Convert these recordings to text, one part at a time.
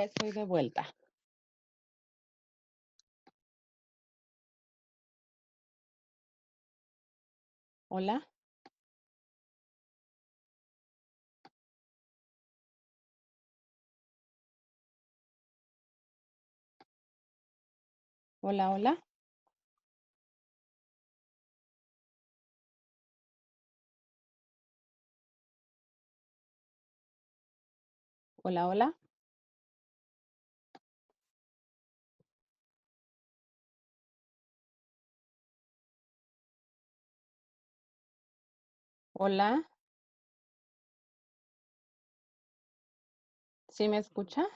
Ya estoy de vuelta. Hola. Hola, hola. Hola, hola. Hola. ¿Sí me escucha?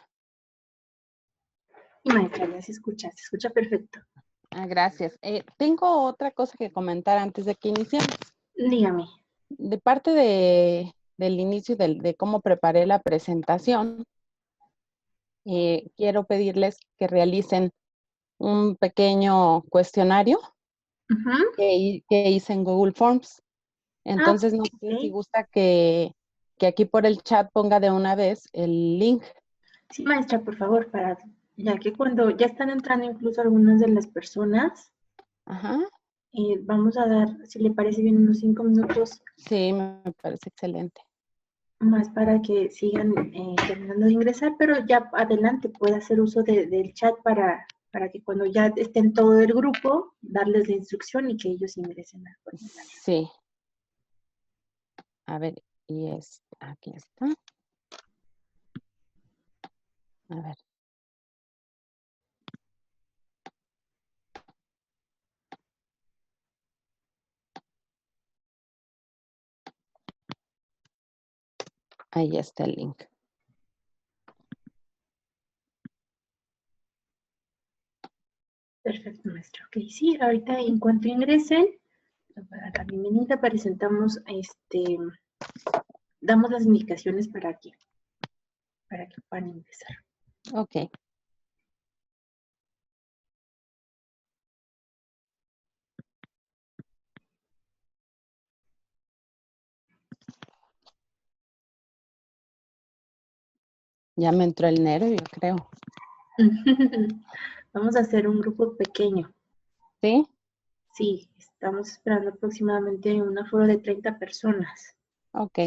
Maestra, ya se escucha perfecto. Ah, gracias. Tengo otra cosa que comentar antes de que iniciemos. Dígame. De parte del inicio de cómo preparé la presentación, quiero pedirles que realicen un pequeño cuestionario Ujú. que hice en Google Forms. Ah, Entonces, no sé si ok. gusta que aquí por el chat ponga de una vez el link. Sí, maestra, por favor, ya que cuando ya están entrando incluso algunas de las personas, Ajá. vamos a dar, si le parece bien, unos 5 minutos Sí, me parece excelente. más para que sigan terminando de ingresar, pero ya adelante puede hacer uso del chat para que cuando ya estén todo el grupo, darles la instrucción y que ellos ingresen al formulario. Sí. A ver, aquí está. A ver. Ahí está el link. Perfecto, maestra. Ok, sí, ahorita en cuanto ingresen, para la bienvenida presentamos, damos las indicaciones para que puedan ingresar. Ok. Ya me entró el nervio, creo. Vamos a hacer un grupo pequeño. ¿Sí? Sí, estamos esperando aproximadamente un aforo de 30 personas. Ok.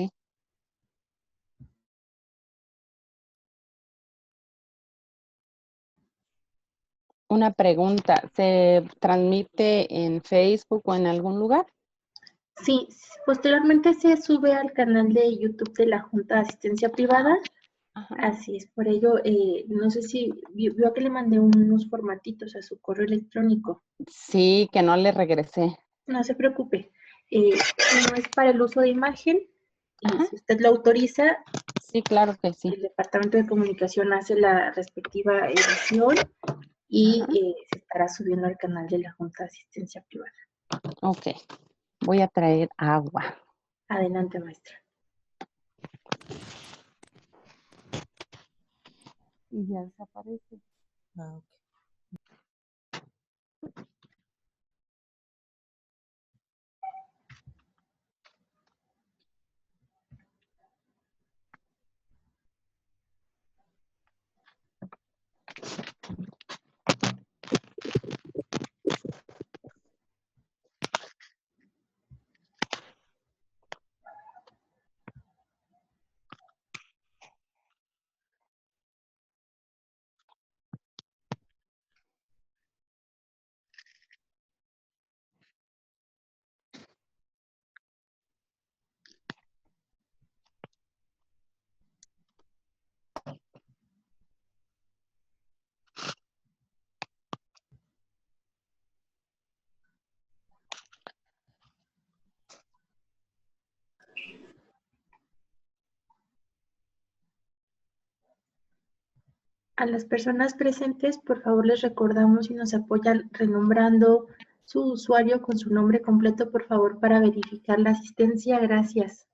Una pregunta. ¿Se transmite en Facebook o en algún lugar? Sí, posteriormente se sube al canal de YouTube de la Junta de Asistencia Privada. Ajá. Así es, por ello, no sé si vio que le mandé unos formatitos a su correo electrónico. Sí, que no le regresé. No se preocupe, no es para el uso de imagen y Ajá. si usted lo autoriza, Sí, claro que sí. el Departamento de Comunicación hace la respectiva edición y Ajá. se estará subiendo al canal de la Junta de Asistencia Privada. Ok. Voy a traer agua. Adelante, maestra. Y ya desaparece. Ah, ok. A las personas presentes, por favor, les recordamos si nos apoyan renombrando su usuario con su nombre completo, por favor, para verificar la asistencia. Gracias.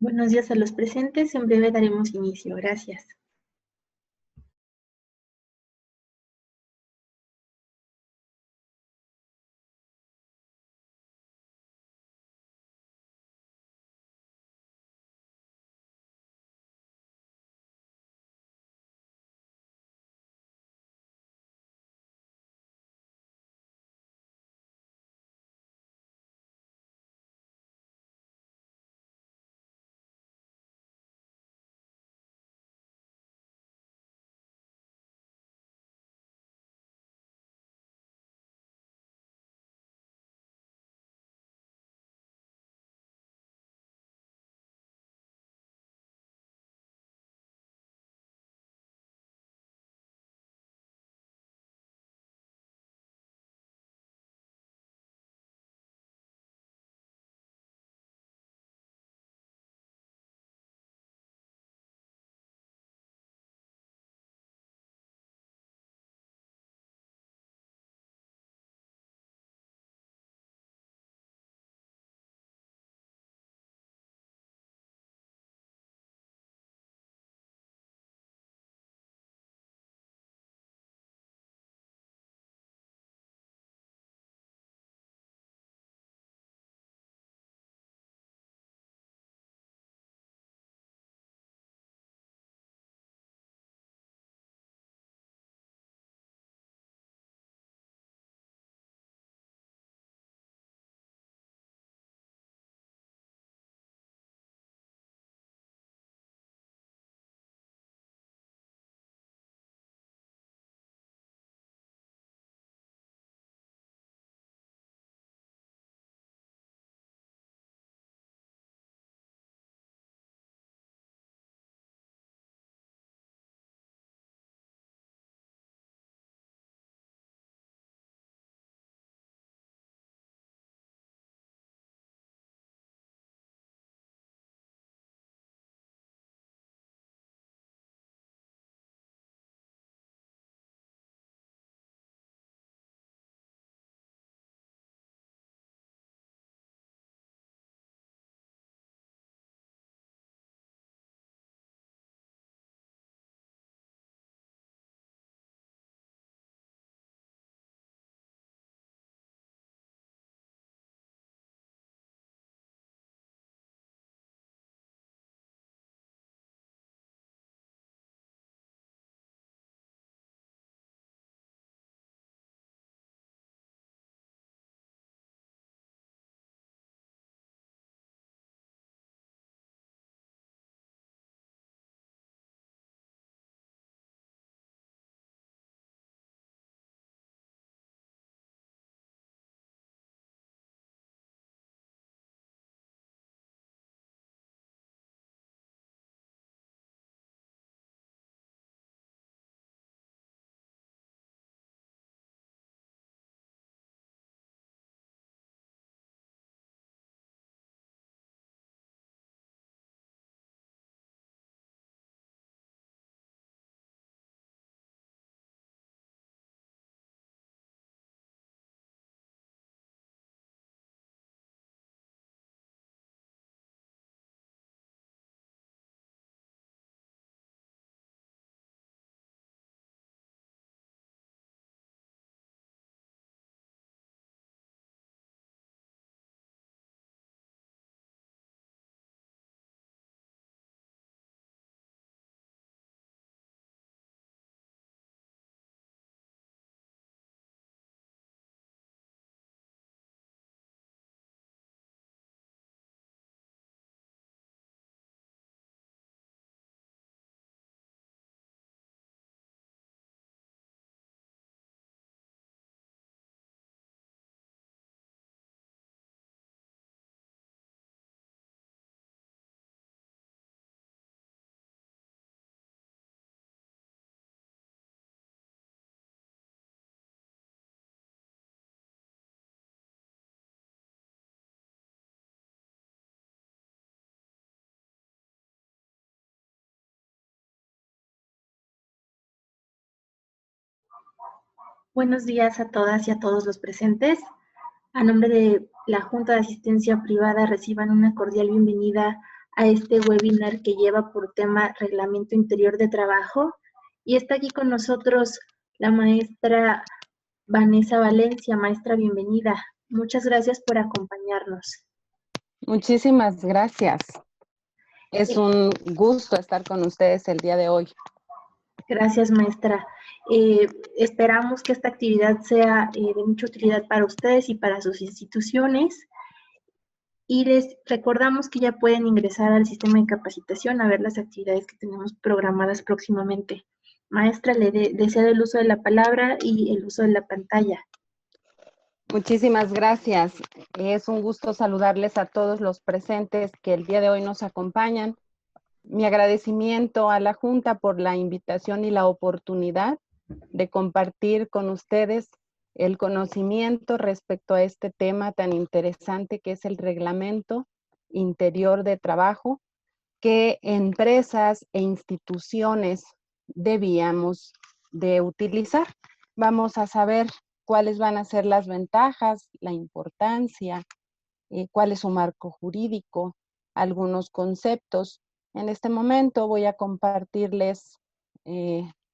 Buenos días a los presentes. En breve daremos inicio. Gracias. Buenos días a todas y a todos los presentes. A nombre de la Junta de Asistencia Privada, reciban una cordial bienvenida a este webinar que lleva por tema Reglamento Interior de Trabajo. Y está aquí con nosotros la maestra Vanessa Valencia. Maestra, bienvenida. Muchas gracias por acompañarnos. Muchísimas gracias. Es Eh, un gusto estar con ustedes el día de hoy. Gracias, maestra. Esperamos que esta actividad sea de mucha utilidad para ustedes y para sus instituciones. Y les recordamos que ya pueden ingresar al sistema de capacitación a ver las actividades que tenemos programadas próximamente. Maestra, le deseo el uso de la palabra y el uso de la pantalla. Muchísimas gracias. Es un gusto saludarles a todos los presentes que el día de hoy nos acompañan. Mi agradecimiento a la Junta por la invitación y la oportunidad de compartir con ustedes el conocimiento respecto a este tema tan interesante que es el Reglamento Interior de Trabajo, que empresas e instituciones debíamos de utilizar. Vamos a saber cuáles van a ser las ventajas, la importancia, cuál es su marco jurídico, algunos conceptos. En este momento voy a compartirles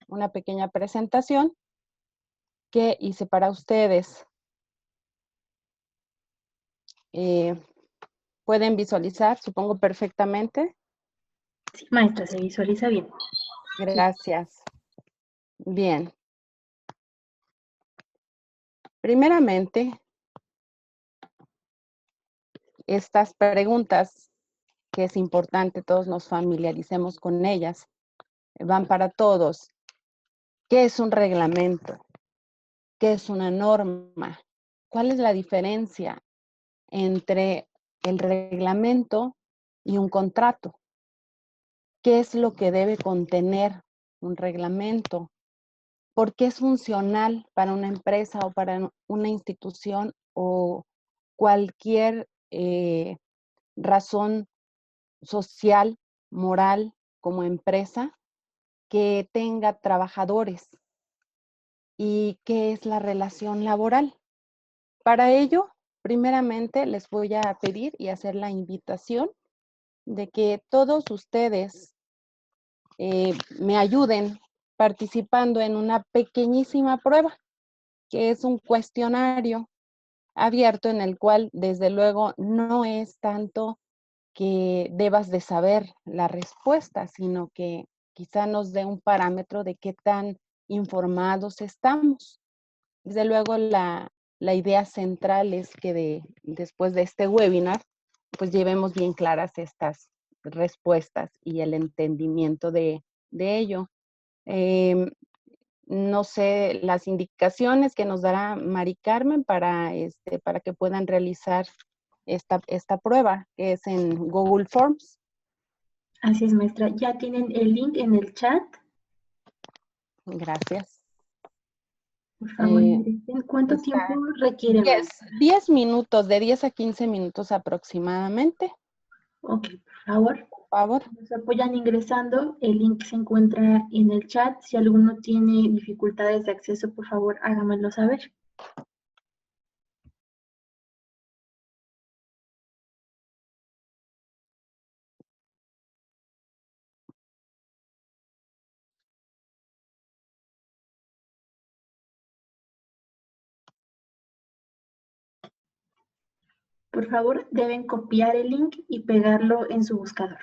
una pequeña presentación que hice para ustedes. ¿Pueden visualizar? Supongo perfectamente. Sí, maestra, se visualiza bien. Gracias. Bien. Primeramente, estas preguntas, que es importante todos nos familiaricemos con ellas, van para todos. ¿Qué es un reglamento? ¿Qué es una norma? ¿Cuál es la diferencia entre el reglamento y un contrato? ¿Qué es lo que debe contener un reglamento? ¿Por qué es funcional para una empresa o para una institución o cualquier razón social, moral, como empresa, que tenga trabajadores? ¿Y qué es la relación laboral? Para ello, primeramente les voy a pedir y hacer la invitación de que todos ustedes me ayuden participando en una pequeñísima prueba, que es un cuestionario abierto en el cual, desde luego, no es tanto que debas de saber la respuesta, sino que quizá nos dé un parámetro de qué tan informados estamos. Desde luego, la idea central es que después de este webinar, pues llevemos bien claras estas respuestas y el entendimiento de ello. No sé, las indicaciones que nos dará Mari Carmen para que puedan realizar esta prueba, que es en Google Forms. Así es, maestra. ¿Ya tienen el link en el chat? Gracias. Por favor, ingresen. ¿Cuánto tiempo Está requiere, maestra? 10 minutos, de 10 a 15 minutos aproximadamente. Ok, por favor. Por favor. Nos apoyan ingresando. El link se encuentra en el chat. Si alguno tiene dificultades de acceso, por favor, hágamelo saber. Por favor, deben copiar el link y pegarlo en su buscador.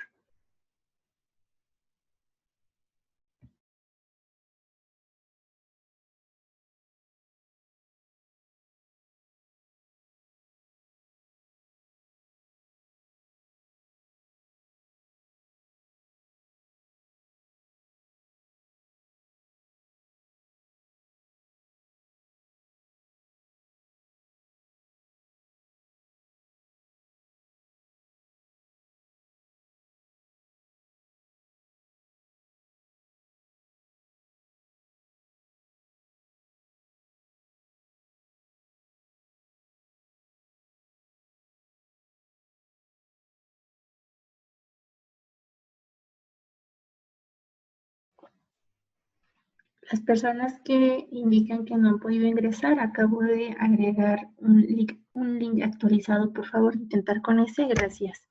Las personas que indican que no han podido ingresar, acabo de agregar un link actualizado. Por favor, intentar con ese. Gracias.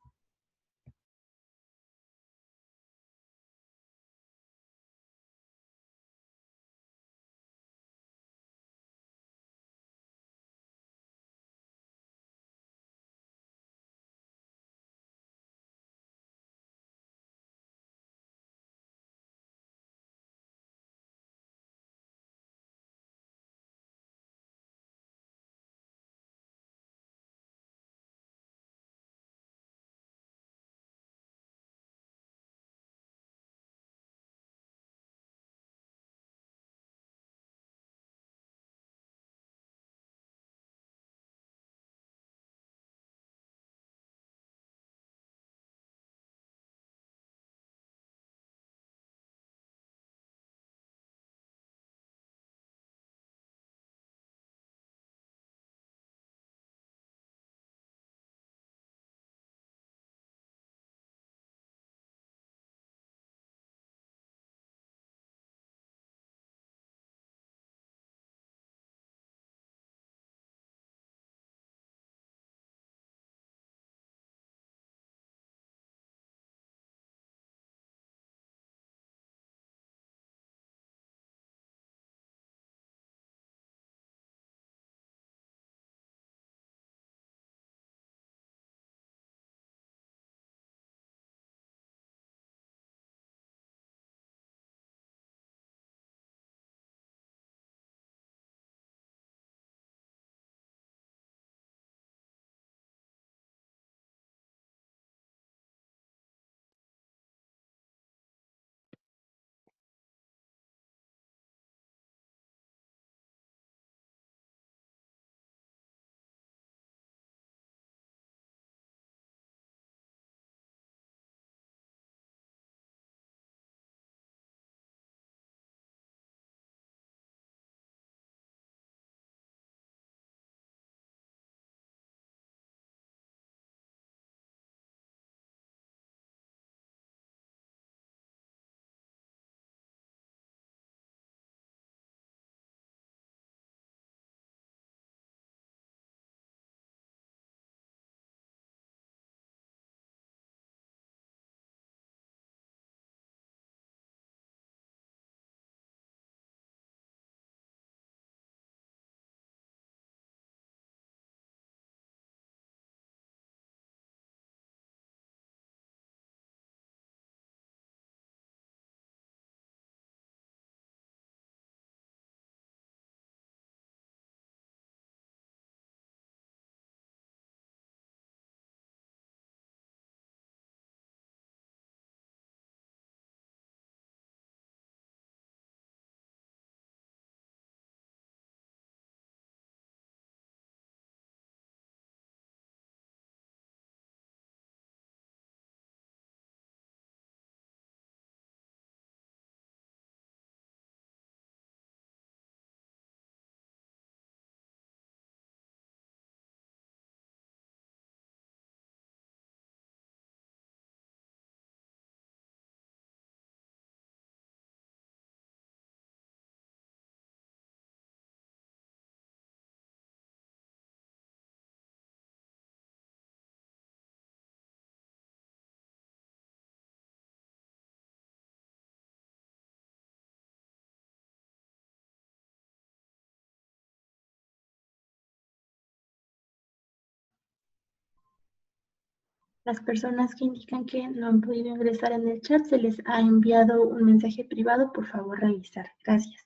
Las personas que indican que no han podido ingresar en el chat, se les ha enviado un mensaje privado, por favor revisar. Gracias.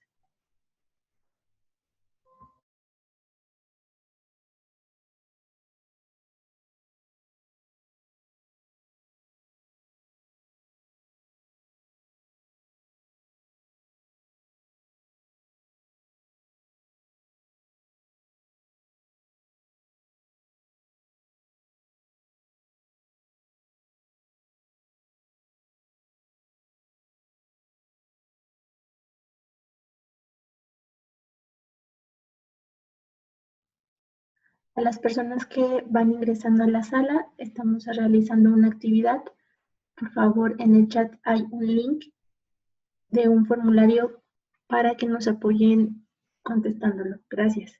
A las personas que van ingresando a la sala, estamos realizando una actividad. Por favor, en el chat hay un link de un formulario para que nos apoyen contestándolo. Gracias.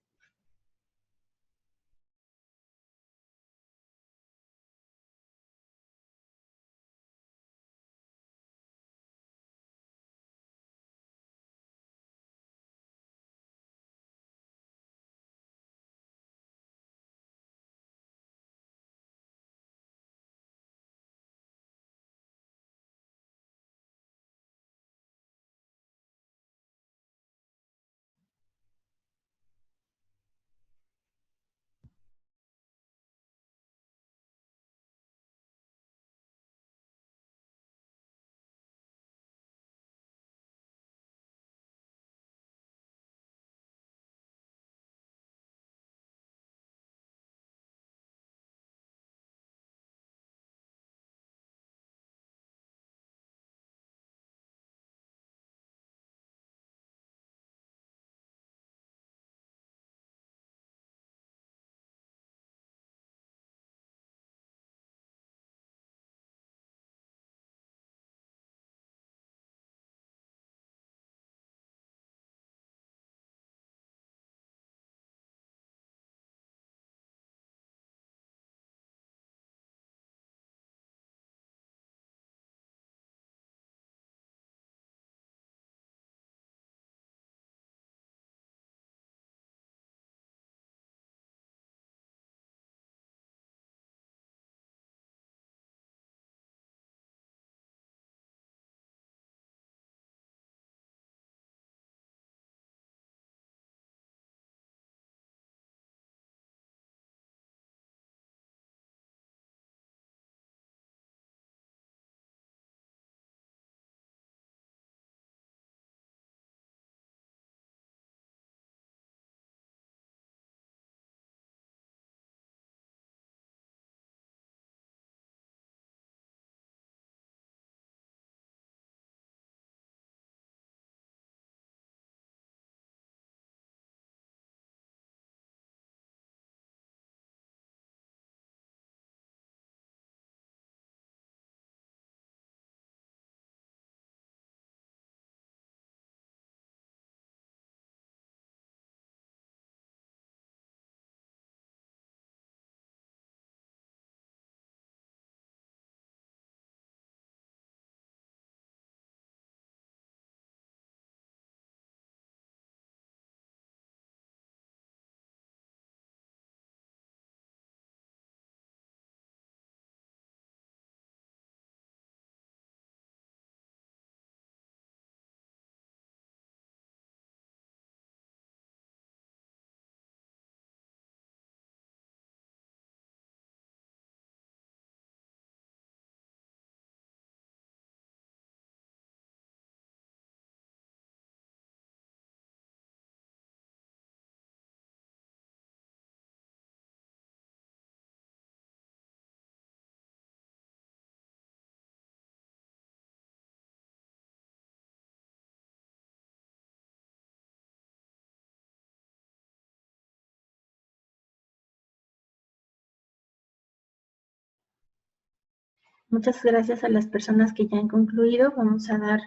Muchas gracias a las personas que ya han concluido. Vamos a dar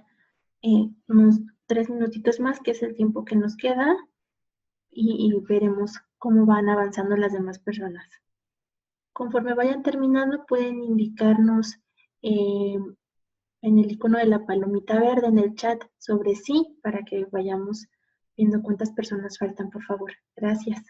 unos 3 minutitos más, que es el tiempo que nos queda, y veremos cómo van avanzando las demás personas. Conforme vayan terminando, pueden indicarnos en el icono de la palomita verde en el chat sobre sí, para que vayamos viendo cuántas personas faltan, por favor. Gracias.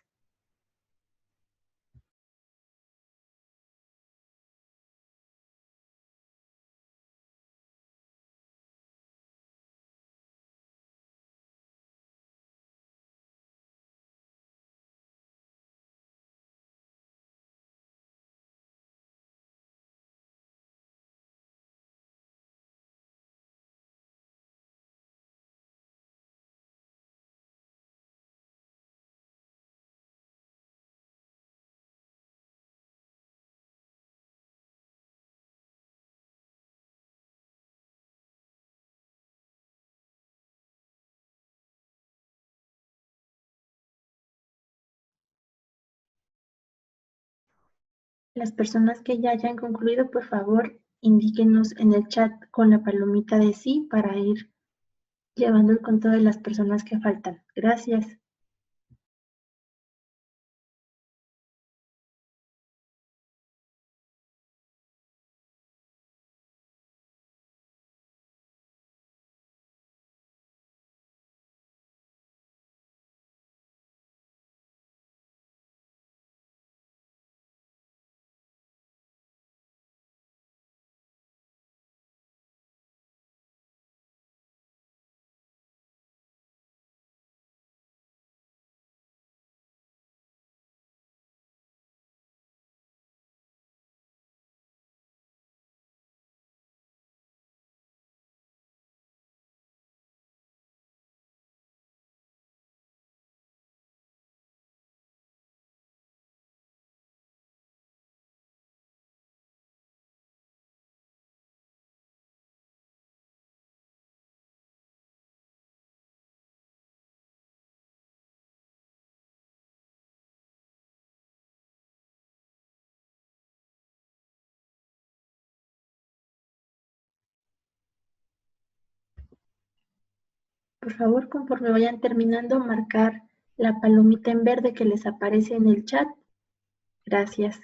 Las personas que ya hayan concluido, por favor, indíquenos en el chat con la palomita de sí para ir llevando el conto de las personas que faltan. Gracias. Por favor, conforme vayan terminando, marcar la palomita en verde que les aparece en el chat. Gracias.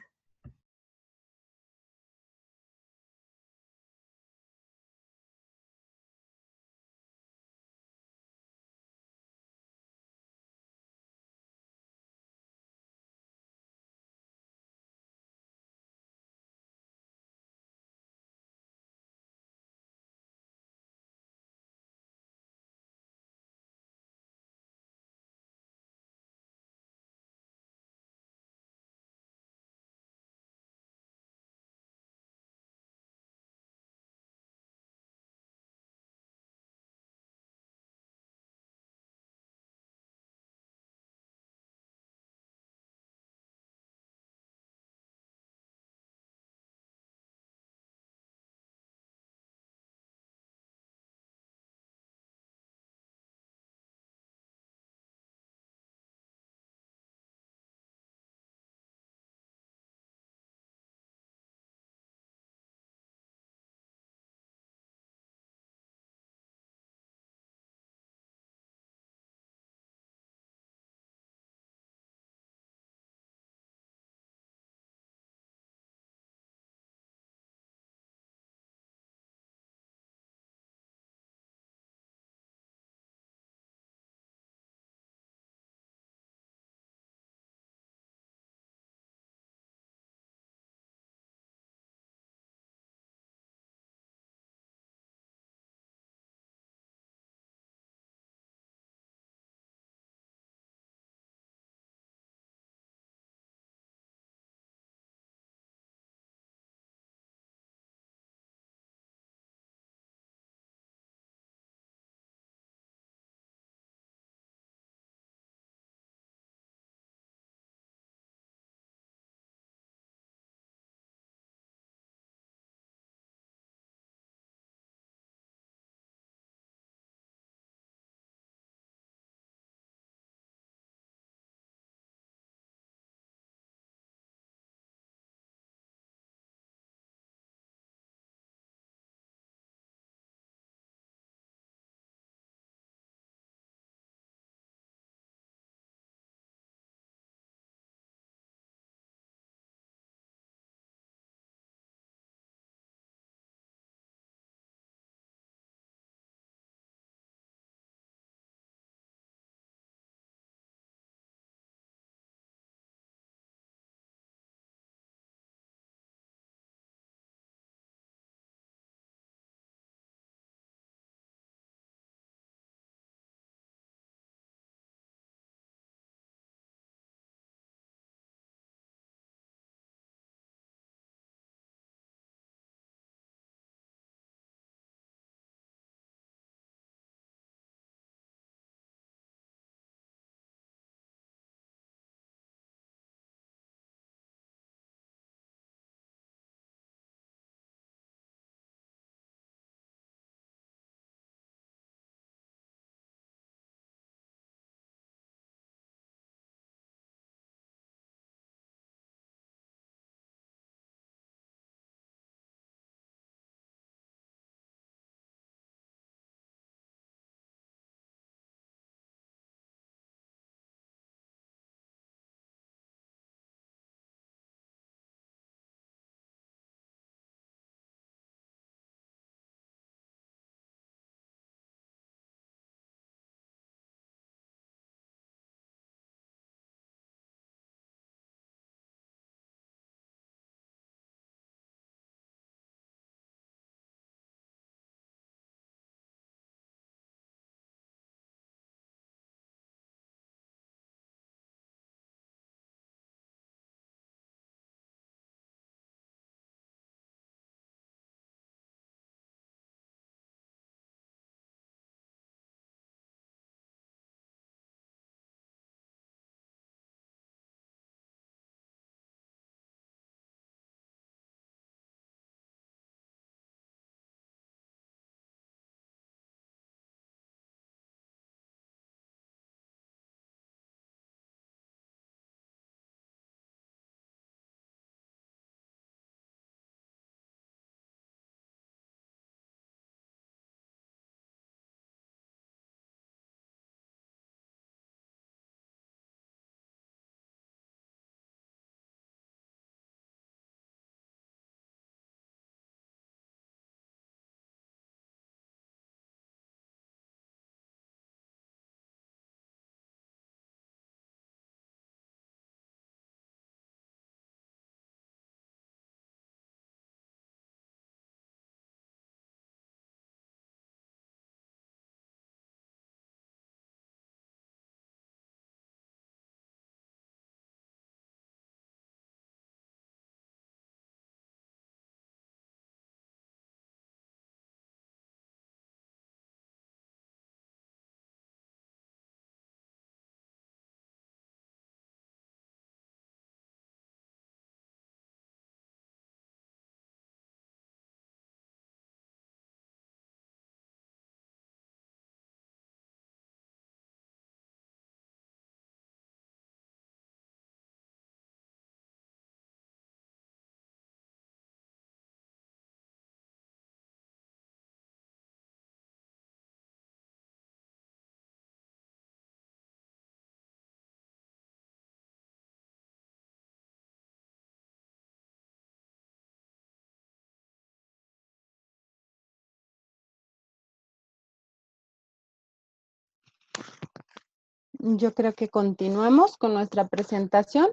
Yo creo que continuamos con nuestra presentación.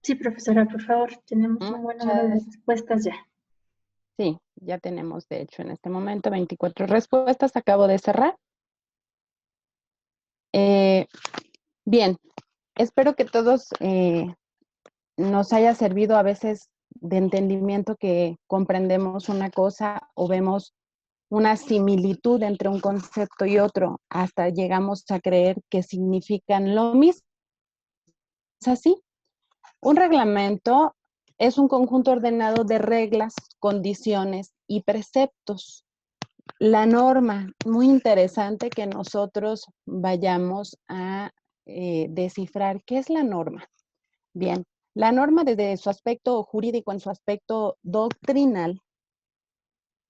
Sí, profesora, por favor, tenemos un buen número de Muchas, respuestas ya. sí, ya tenemos de hecho en este momento 24 respuestas. Acabo de cerrar. Bien, espero que todos nos haya servido a veces de entendimiento, que comprendemos una cosa o vemos una similitud entre un concepto y otro, hasta llegamos a creer que significan lo mismo. ¿Es así? Un reglamento es un conjunto ordenado de reglas, condiciones y preceptos. La norma, muy interesante que nosotros vayamos a descifrar qué es la norma. Bien, la norma desde su aspecto jurídico, en su aspecto doctrinal,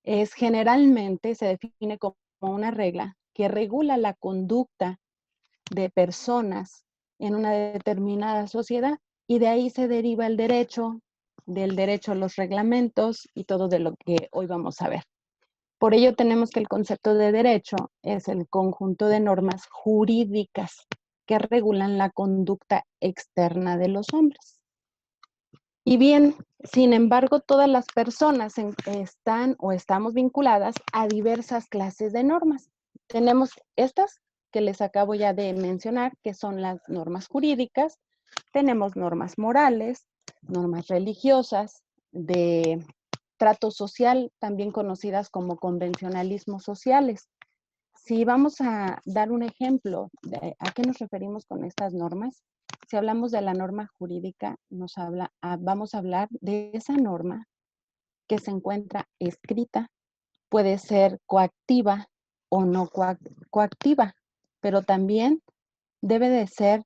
es generalmente, se define como una regla que regula la conducta de personas en una determinada sociedad, y de ahí se deriva el derecho, del derecho a los reglamentos y todo de lo que hoy vamos a ver. Por ello tenemos que el concepto de derecho es el conjunto de normas jurídicas que regulan la conducta externa de los hombres. Y bien, sin embargo, todas las personas están o estamos vinculadas a diversas clases de normas. Tenemos estas que les acabo ya de mencionar, que son las normas jurídicas. Tenemos normas morales, normas religiosas, de trato social, también conocidas como convencionalismos sociales. Si vamos a dar un ejemplo de a qué nos referimos con estas normas, si hablamos de la norma jurídica, vamos a hablar de esa norma que se encuentra escrita, puede ser coactiva o no coactiva, pero también debe de ser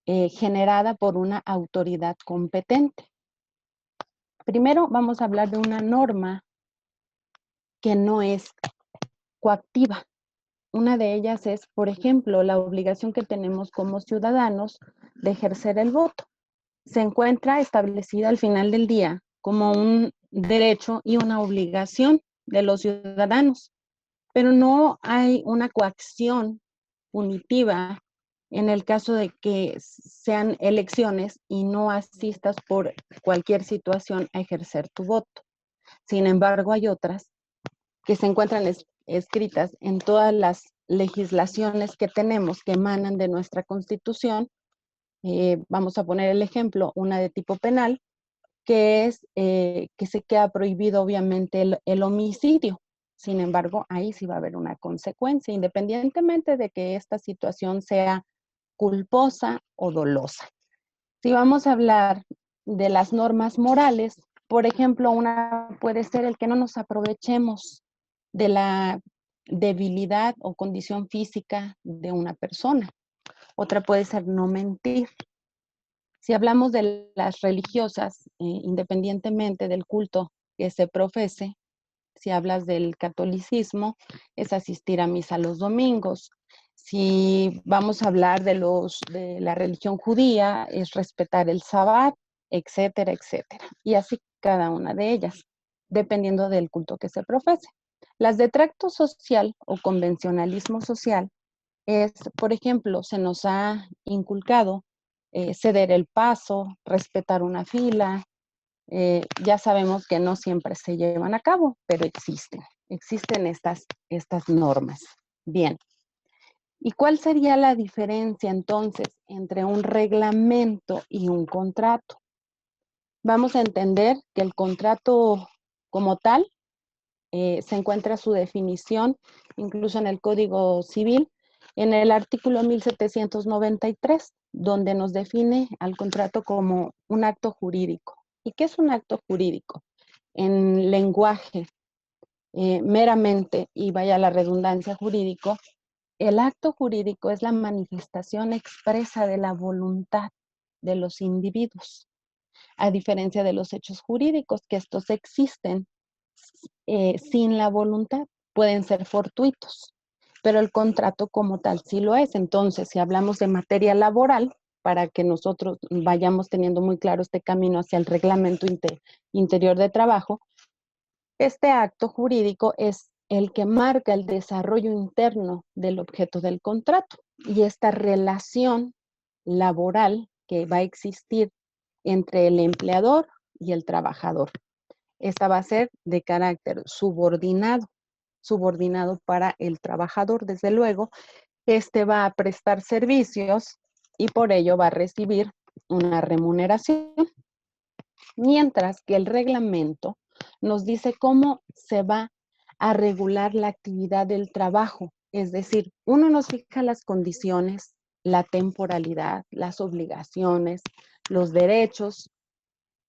generada por una autoridad competente. Primero vamos a hablar de una norma que no es coactiva. Una de ellas es, por ejemplo, la obligación que tenemos como ciudadanos de ejercer el voto. Se encuentra establecida al final del día como un derecho y una obligación de los ciudadanos, pero no hay una coacción punitiva en el caso de que sean elecciones y no asistas por cualquier situación a ejercer tu voto. Sin embargo, hay otras que se encuentran escritas en todas las legislaciones que tenemos, que emanan de nuestra Constitución. Vamos a poner el ejemplo, una de tipo penal, que es que se queda prohibido obviamente el homicidio. Sin embargo, ahí sí va a haber una consecuencia, independientemente de que esta situación sea culposa o dolosa. Si vamos a hablar de las normas morales, por ejemplo, una puede ser el que no nos aprovechemos de la debilidad o condición física de una persona. Otra puede ser no mentir. Si hablamos de las religiosas, independientemente del culto que se profese, si hablas del catolicismo, es asistir a misa los domingos. Si vamos a hablar de la religión judía, es respetar el sabbat, etcétera, etcétera. Y así cada una de ellas, dependiendo del culto que se profese. Las de tracto social o convencionalismo social es, por ejemplo, se nos ha inculcado ceder el paso, respetar una fila. Ya sabemos que no siempre se llevan a cabo, pero existen estas normas. Bien, ¿y cuál sería la diferencia entonces entre un reglamento y un contrato? Vamos a entender que el contrato como tal se encuentra su definición incluso en el Código Civil, en el artículo 1793, donde nos define al contrato como un acto jurídico. ¿Y qué es un acto jurídico? En lenguaje meramente, y vaya la redundancia jurídico, el acto jurídico es la manifestación expresa de la voluntad de los individuos, a diferencia de los hechos jurídicos, que estos existen sin la voluntad, pueden ser fortuitos, pero el contrato como tal sí lo es. Entonces, si hablamos de materia laboral, para que nosotros vayamos teniendo muy claro este camino hacia el reglamento interior de trabajo, este acto jurídico es el que marca el desarrollo interno del objeto del contrato. y esta relación laboral que va a existir entre el empleador y el trabajador. Esta va a ser de carácter subordinado, subordinado para el trabajador, desde luego. Este va a prestar servicios y por ello va a recibir una remuneración, mientras que el reglamento nos dice cómo se va a regular la actividad del trabajo. Es decir, uno nos fija las condiciones, la temporalidad, las obligaciones, los derechos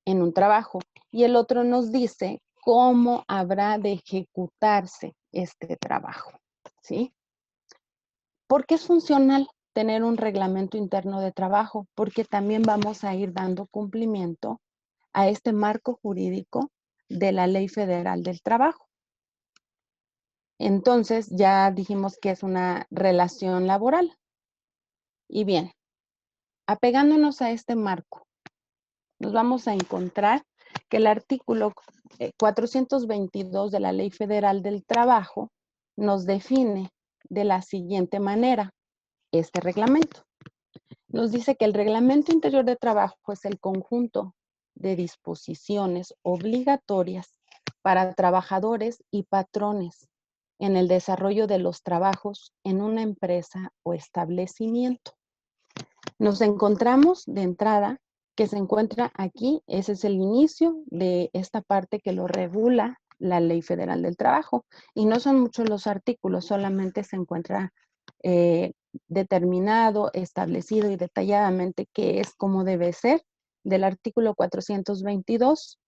en un trabajo, y el otro nos dice cómo habrá de ejecutarse este trabajo, ¿sí? ¿Por qué es funcional tener un reglamento interno de trabajo? Porque también vamos a ir dando cumplimiento a este marco jurídico de la Ley Federal del Trabajo. Entonces, ya dijimos que es una relación laboral. Y bien, apegándonos a este marco, nos vamos a encontrar que el artículo 422 de la Ley Federal del Trabajo nos define de la siguiente manera este reglamento. Nos dice que el Reglamento Interior de Trabajo es el conjunto de disposiciones obligatorias para trabajadores y patrones en el desarrollo de los trabajos en una empresa o establecimiento. Nos encontramos de entrada que se encuentra aquí, ese es el inicio de esta parte que lo regula la Ley Federal del Trabajo, y no son muchos los artículos, solamente se encuentra determinado, establecido y detalladamente qué es, cómo debe ser, del artículo 422,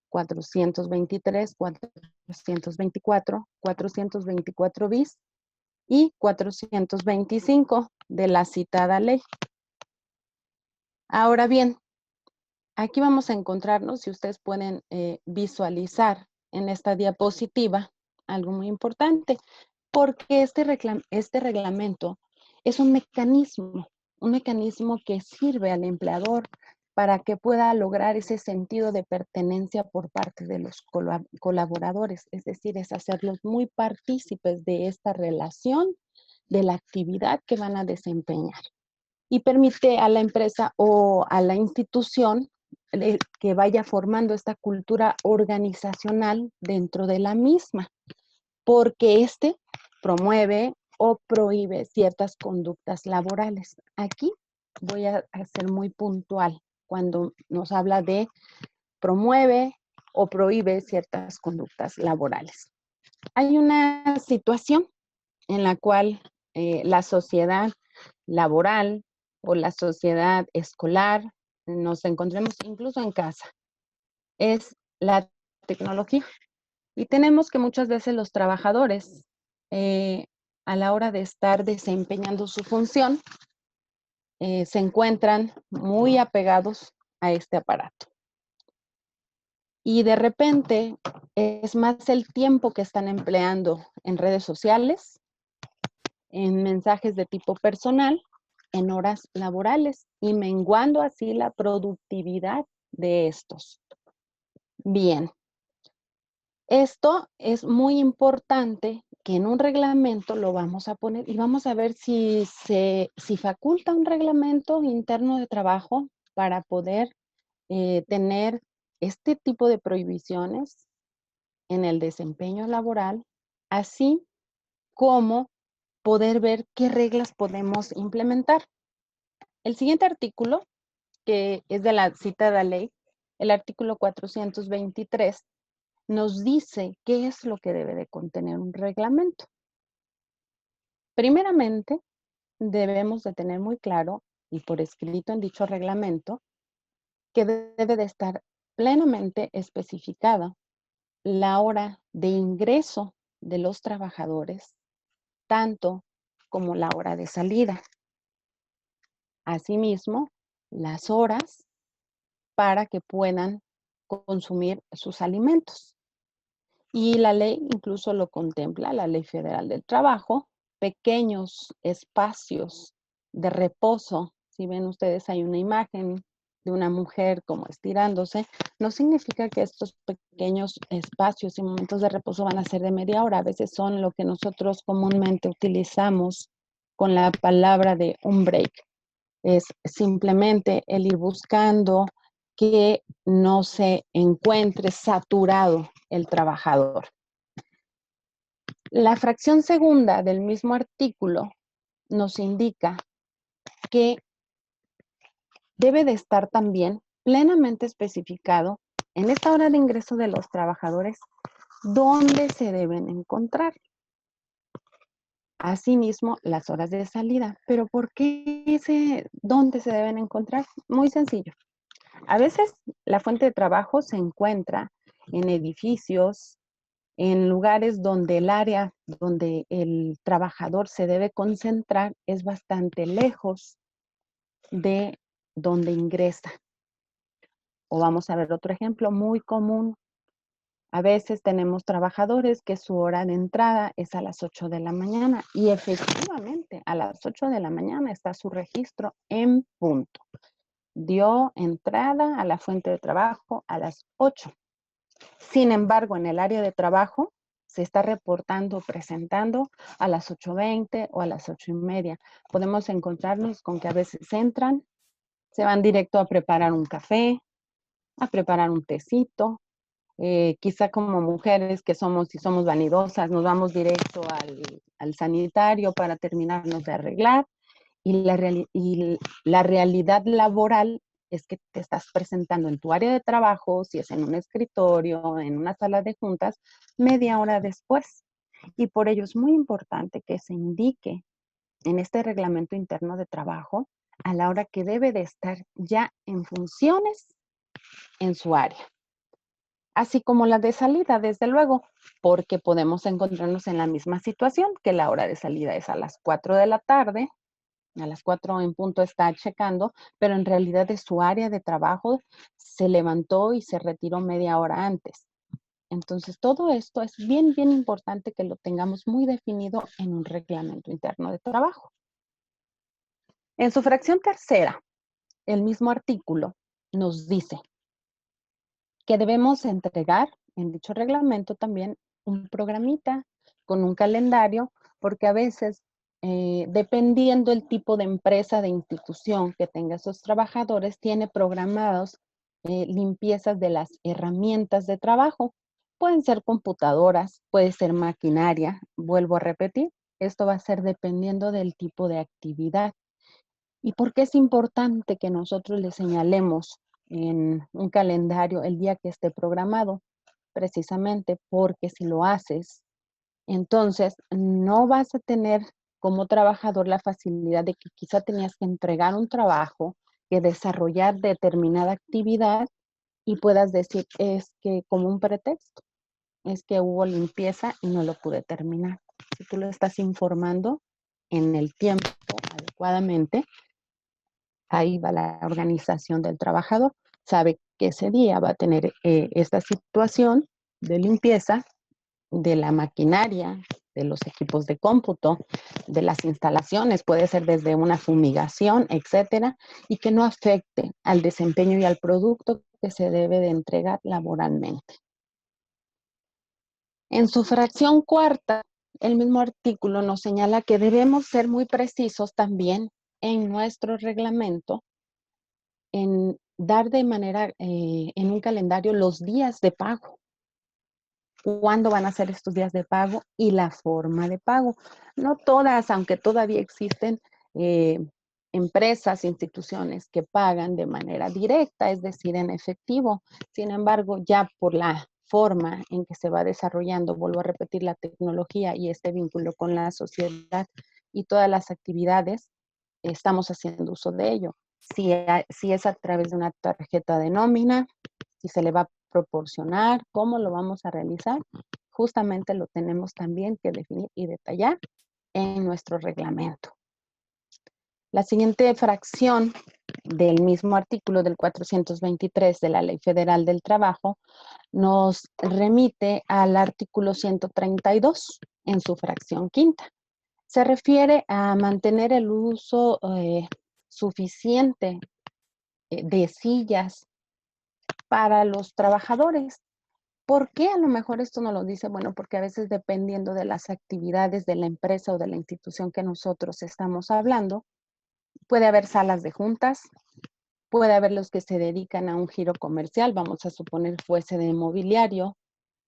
423, 424, 424 bis y 425 de la citada ley. Ahora bien, aquí vamos a encontrarnos, si ustedes pueden visualizar en esta diapositiva, algo muy importante, porque este reglamento es un mecanismo que sirve al empleador para que pueda lograr ese sentido de pertenencia por parte de los colaboradores, es decir, es hacerlos muy partícipes de esta relación, de la actividad que van a desempeñar. Y permite a la empresa o a la institución que vaya formando esta cultura organizacional dentro de la misma, porque promueve o prohíbe ciertas conductas laborales. Aquí voy a ser muy puntual cuando nos habla de promueve o prohíbe ciertas conductas laborales. Hay una situación en la cual la sociedad laboral o la sociedad escolar, nos encontremos incluso en casa, es la tecnología. Y tenemos que muchas veces los trabajadores, a la hora de estar desempeñando su función, se encuentran muy apegados a este aparato. Y de repente es más el tiempo que están empleando en redes sociales, en mensajes de tipo personal, en horas laborales y menguando así la productividad de estos. Bien, esto es muy importante que en un reglamento lo vamos a poner y vamos a ver si faculta un reglamento interno de trabajo para poder tener este tipo de prohibiciones en el desempeño laboral, así como poder ver qué reglas podemos implementar. El siguiente artículo, que es de la citada ley, el artículo 423, nos dice qué es lo que debe de contener un reglamento. Primeramente, debemos de tener muy claro y por escrito en dicho reglamento que debe de estar plenamente especificada la hora de ingreso de los trabajadores, tanto como la hora de salida. Asimismo, las horas para que puedan consumir sus alimentos. Y la ley incluso lo contempla, la Ley Federal del Trabajo, pequeños espacios de reposo. Si ven ustedes, hay una imagen de una mujer como estirándose, no significa que estos pequeños espacios y momentos de reposo van a ser de media hora, a veces son lo que nosotros comúnmente utilizamos con la palabra de un break. Es simplemente el ir buscando que no se encuentre saturado el trabajador. La fracción segunda del mismo artículo nos indica que debe de estar también plenamente especificado en esta hora de ingreso de los trabajadores dónde se deben encontrar. Asimismo, las horas de salida. ¿Pero por qué dónde se deben encontrar? Muy sencillo. A veces la fuente de trabajo se encuentra en edificios, en lugares donde el área donde el trabajador se debe concentrar es bastante lejos de donde ingresa. O vamos a ver otro ejemplo muy común. A veces tenemos trabajadores que su hora de entrada es a las 8 de la mañana y efectivamente a las 8 de la mañana está su registro en punto. Dio entrada a la fuente de trabajo a las 8. Sin embargo, en el área de trabajo se está reportando, presentando a las 8:20 o a las 8:30. Podemos encontrarnos con que a veces entran, se van directo a preparar un café, a preparar un tecito. Quizá como mujeres que somos y somos vanidosas, nos vamos directo al sanitario para terminarnos de arreglar y la realidad laboral es que te estás presentando en tu área de trabajo, si es en un escritorio, en una sala de juntas, media hora después. Y por ello es muy importante que se indique en este reglamento interno de trabajo a la hora que debe de estar ya en funciones en su área. Así como la de salida, desde luego, porque podemos encontrarnos en la misma situación, que la hora de salida es a las 4 de la tarde, a las 4 en punto está checando, pero en realidad de su área de trabajo se levantó y se retiró media hora antes. Entonces, todo esto es bien, bien importante que lo tengamos muy definido en un reglamento interno de trabajo. En su fracción tercera, el mismo artículo nos dice que debemos entregar en dicho reglamento también un programita con un calendario, porque a veces, dependiendo el tipo de empresa, de institución que tenga esos trabajadores, tiene programados limpiezas de las herramientas de trabajo. Pueden ser computadoras, puede ser maquinaria, vuelvo a repetir, esto va a ser dependiendo del tipo de actividad. ¿Y por qué es importante que nosotros le señalemos en un calendario el día que esté programado? Precisamente porque si lo haces, entonces no vas a tener como trabajador la facilidad de que quizá tenías que entregar un trabajo, que desarrollar determinada actividad y puedas decir, es que como un pretexto, es que hubo limpieza y no lo pude terminar. Si tú lo estás informando en el tiempo adecuadamente, ahí va la organización del trabajador. Sabe que ese día va a tener esta situación de limpieza de la maquinaria, de los equipos de cómputo, de las instalaciones, puede ser desde una fumigación, etcétera, y que no afecte al desempeño y al producto que se debe de entregar laboralmente. En su fracción cuarta, el mismo artículo nos señala que debemos ser muy precisos también en nuestro reglamento en dar de manera, en un calendario los días de pago. ¿Cuándo van a ser estos días de pago y la forma de pago? No todas, aunque todavía existen empresas, instituciones que pagan de manera directa, es decir, en efectivo. Sin embargo, ya por la forma en que se va desarrollando, vuelvo a repetir, la tecnología y este vínculo con la sociedad y todas las actividades, estamos haciendo uso de ello. Si es a través de una tarjeta de nómina, si se le va a proporcionar, cómo lo vamos a realizar, justamente lo tenemos también que definir y detallar en nuestro reglamento. La siguiente fracción del mismo artículo del 423 de la Ley Federal del Trabajo nos remite al artículo 132 en su fracción quinta. Se refiere a mantener el uso suficiente de sillas para los trabajadores. ¿Por qué a lo mejor esto no lo dice? Bueno, porque a veces dependiendo de las actividades de la empresa o de la institución que nosotros estamos hablando, puede haber salas de juntas, puede haber los que se dedican a un giro comercial, vamos a suponer fuese de mobiliario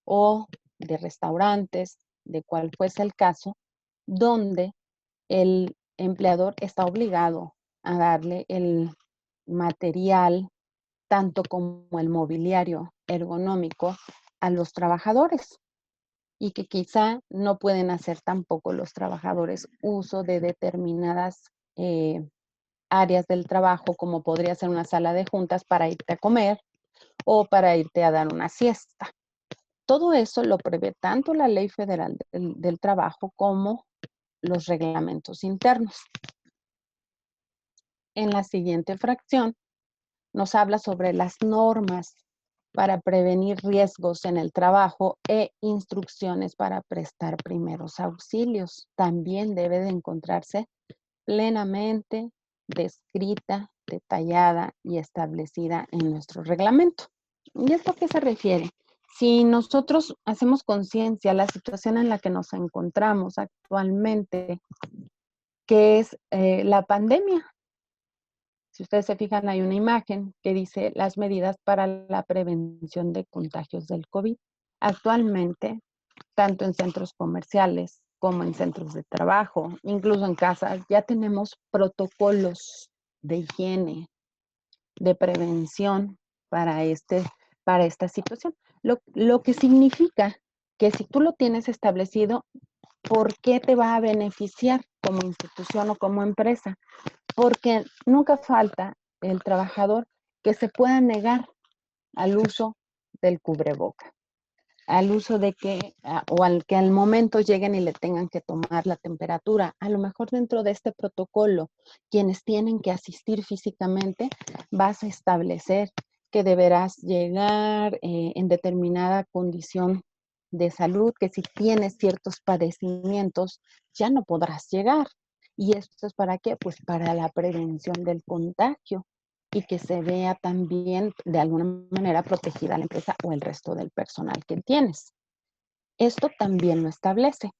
o de restaurantes, de cual fuese el caso, donde el empleador está obligado a darle el material, tanto como el mobiliario ergonómico, a los trabajadores y que quizá no pueden hacer tampoco los trabajadores uso de determinadas áreas del trabajo, como podría ser una sala de juntas para irte a comer o para irte a dar una siesta. Todo eso lo prevé tanto la Ley Federal del Trabajo como los reglamentos internos. En la siguiente fracción nos habla sobre las normas para prevenir riesgos en el trabajo e instrucciones para prestar primeros auxilios. También debe de encontrarse plenamente descrita, detallada y establecida en nuestro reglamento. ¿Y esto a qué se refiere? Si nosotros hacemos conciencia la situación en la que nos encontramos actualmente, que es la pandemia. Si ustedes se fijan, hay una imagen que dice las medidas para la prevención de contagios del COVID. Actualmente, tanto en centros comerciales como en centros de trabajo, incluso en casas, ya tenemos protocolos de higiene, de prevención para, para esta situación. Lo que significa que si tú lo tienes establecido, ¿por qué te va a beneficiar como institución o como empresa? Porque nunca falta el trabajador que se pueda negar al uso del cubreboca, al uso de que, o al que al momento lleguen y le tengan que tomar la temperatura. A lo mejor dentro de este protocolo, quienes tienen que asistir físicamente, vas a establecer que deberás llegar en determinada condición de salud, que si tienes ciertos padecimientos, ya no podrás llegar. ¿Y esto es para qué? Pues para la prevención del contagio y que se vea también de alguna manera protegida la empresa o el resto del personal que tienes. Esto también lo establece.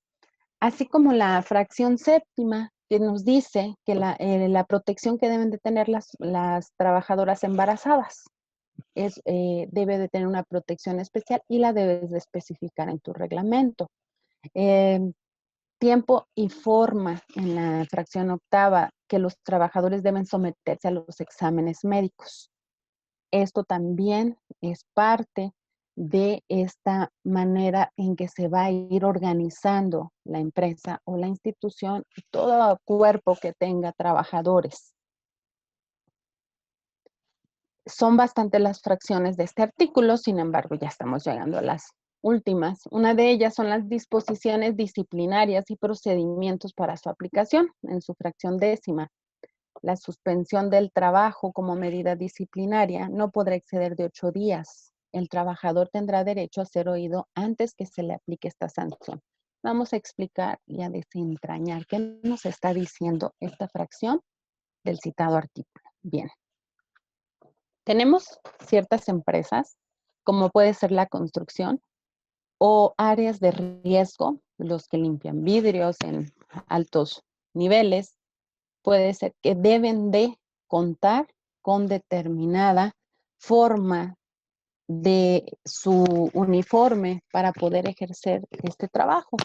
Así como la fracción séptima que nos dice que la protección que deben de tener las trabajadoras embarazadas debe de tener una protección especial y la debes de especificar en tu reglamento. Tiempo y forma en la fracción octava que los trabajadores deben someterse a los exámenes médicos. Esto también es parte de esta manera en que se va a ir organizando la empresa o la institución y todo cuerpo que tenga trabajadores. Son bastante las fracciones de este artículo, sin embargo, ya estamos llegando a las últimas. Una de ellas son las disposiciones disciplinarias y procedimientos para su aplicación, en su fracción décima. La suspensión del trabajo como medida disciplinaria no podrá exceder de 8 días. El trabajador tendrá derecho a ser oído antes que se le aplique esta sanción. Vamos a explicar y a desentrañar qué nos está diciendo esta fracción del citado artículo. Bien. Tenemos ciertas empresas, como puede ser la construcción, o áreas de riesgo, los que limpian vidrios en altos niveles, puede ser que deben de contar con determinada forma de su uniforme para poder ejercer este trabajo,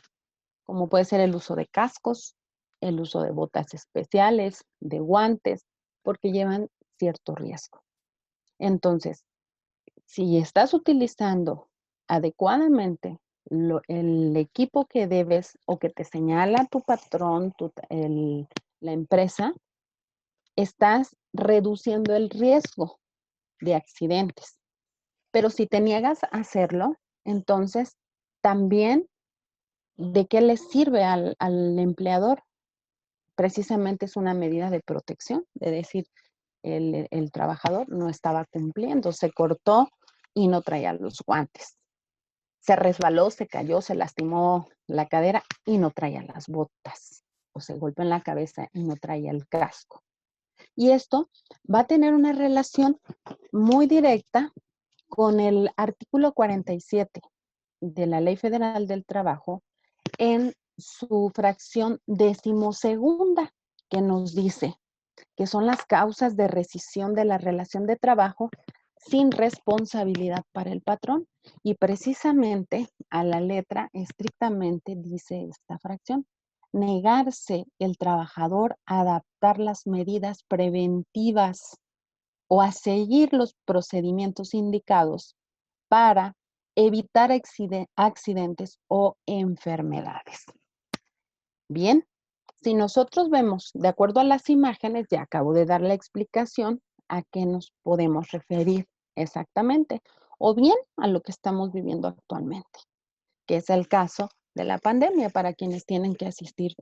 como puede ser el uso de cascos, el uso de botas especiales, de guantes, porque llevan cierto riesgo. Entonces, si estás utilizando adecuadamente el equipo que debes o que te señala tu patrón, la empresa, estás reduciendo el riesgo de accidentes. Pero si te niegas a hacerlo, entonces también, ¿de qué le sirve al empleador? Precisamente es una medida de protección, de decir, el trabajador no estaba cumpliendo, se cortó y no traía los guantes. Se resbaló, se cayó, se lastimó la cadera y no traía las botas. O se golpeó en la cabeza y no traía el casco. Y esto va a tener una relación muy directa con el artículo 47 de la Ley Federal del Trabajo en su fracción 12ª, que nos dice que son las causas de rescisión de la relación de trabajo sin responsabilidad para el patrón. Y precisamente a la letra estrictamente dice esta fracción: negarse el trabajador a adaptar las medidas preventivas o a seguir los procedimientos indicados para evitar accidentes o enfermedades. Bien, si nosotros vemos, de acuerdo a las imágenes, ya acabo de dar la explicación a qué nos podemos referir exactamente, o bien a lo que estamos viviendo actualmente, que es el caso de la pandemia. Para quienes tienen que asistir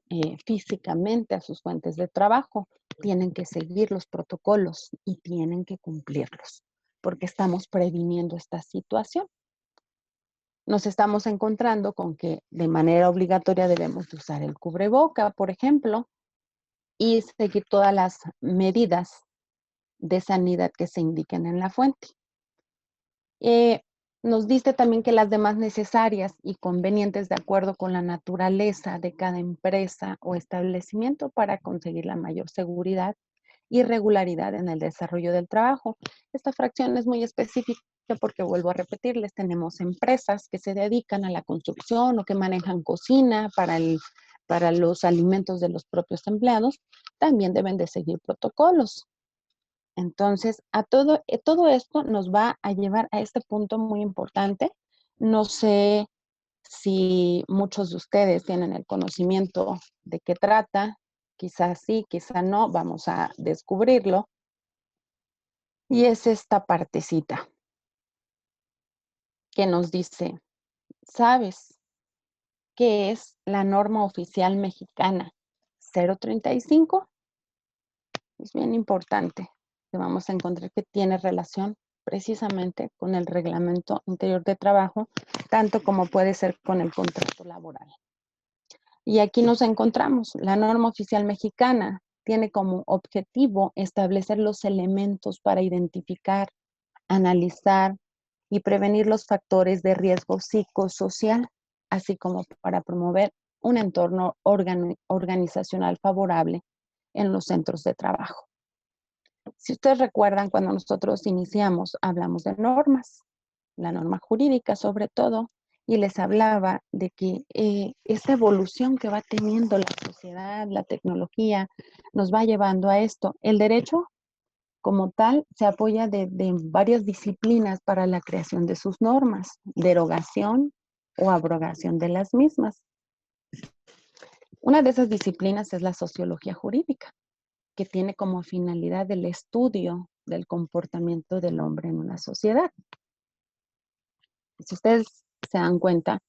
físicamente a sus fuentes de trabajo, tienen que seguir los protocolos y tienen que cumplirlos, porque estamos previniendo esta situación. Nos estamos encontrando con que de manera obligatoria debemos de usar el cubreboca, por ejemplo, y seguir todas las medidas de sanidad que se indiquen en la fuente. Nos dice también que las demás necesarias y convenientes de acuerdo con la naturaleza de cada empresa o establecimiento para conseguir la mayor seguridad y regularidad en el desarrollo del trabajo. Esta fracción es muy específica porque, vuelvo a repetirles, tenemos empresas que se dedican a la construcción o que manejan cocina para los alimentos de los propios empleados. También deben de seguir protocolos. Entonces, todo esto nos va a llevar a este punto muy importante. No sé si muchos de ustedes tienen el conocimiento de qué trata. Quizás sí, quizá no, vamos a descubrirlo. Y es esta partecita que nos dice: ¿sabes qué es la norma oficial mexicana 035? Es bien importante, que vamos a encontrar que tiene relación precisamente con el Reglamento Interior de Trabajo, tanto como puede ser con el contrato laboral. Y aquí nos encontramos, la norma oficial mexicana tiene como objetivo establecer los elementos para identificar, analizar y prevenir los factores de riesgo psicosocial, así como para promover un entorno organizacional favorable en los centros de trabajo. Si ustedes recuerdan, cuando nosotros iniciamos, hablamos de normas, la norma jurídica sobre todo, y les hablaba de que esta evolución que va teniendo la sociedad, la tecnología, nos va llevando a esto. El derecho, como tal, se apoya de varias disciplinas para la creación de sus normas, derogación o abrogación de las mismas. Una de esas disciplinas es la sociología jurídica, que tiene como finalidad el estudio del comportamiento del hombre en una sociedad. Si ustedes se dan cuenta,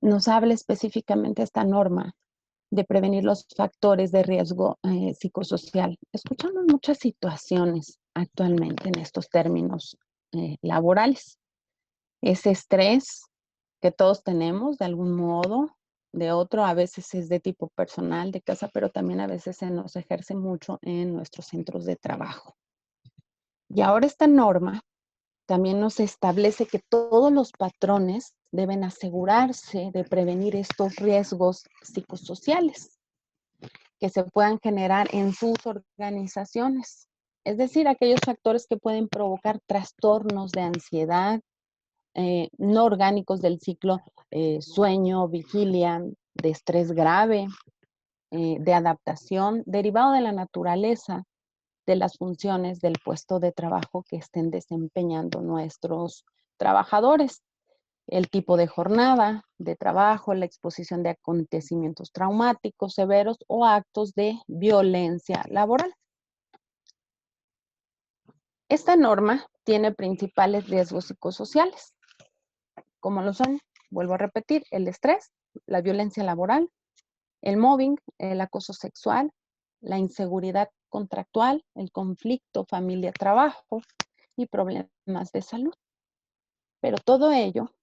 nos habla específicamente esta norma de prevenir los factores de riesgo psicosocial. Escuchamos muchas situaciones actualmente en estos términos laborales. Ese estrés que todos tenemos de algún modo, de otro, a veces es de tipo personal, de casa, pero también a veces se nos ejerce mucho en nuestros centros de trabajo. Y ahora esta norma también nos establece que todos los patrones deben asegurarse de prevenir estos riesgos psicosociales que se puedan generar en sus organizaciones. Es decir, aquellos factores que pueden provocar trastornos de ansiedad, no orgánicos del ciclo sueño, vigilia, de estrés grave, de adaptación, derivado de la naturaleza de las funciones del puesto de trabajo que estén desempeñando nuestros trabajadores, el tipo de jornada de trabajo, la exposición de acontecimientos traumáticos severos o actos de violencia laboral. Esta norma tiene principales riesgos psicosociales, como lo son, vuelvo a repetir, el estrés, la violencia laboral, el mobbing, el acoso sexual, la inseguridad contractual, el conflicto familia-trabajo y problemas de salud. Pero todo ello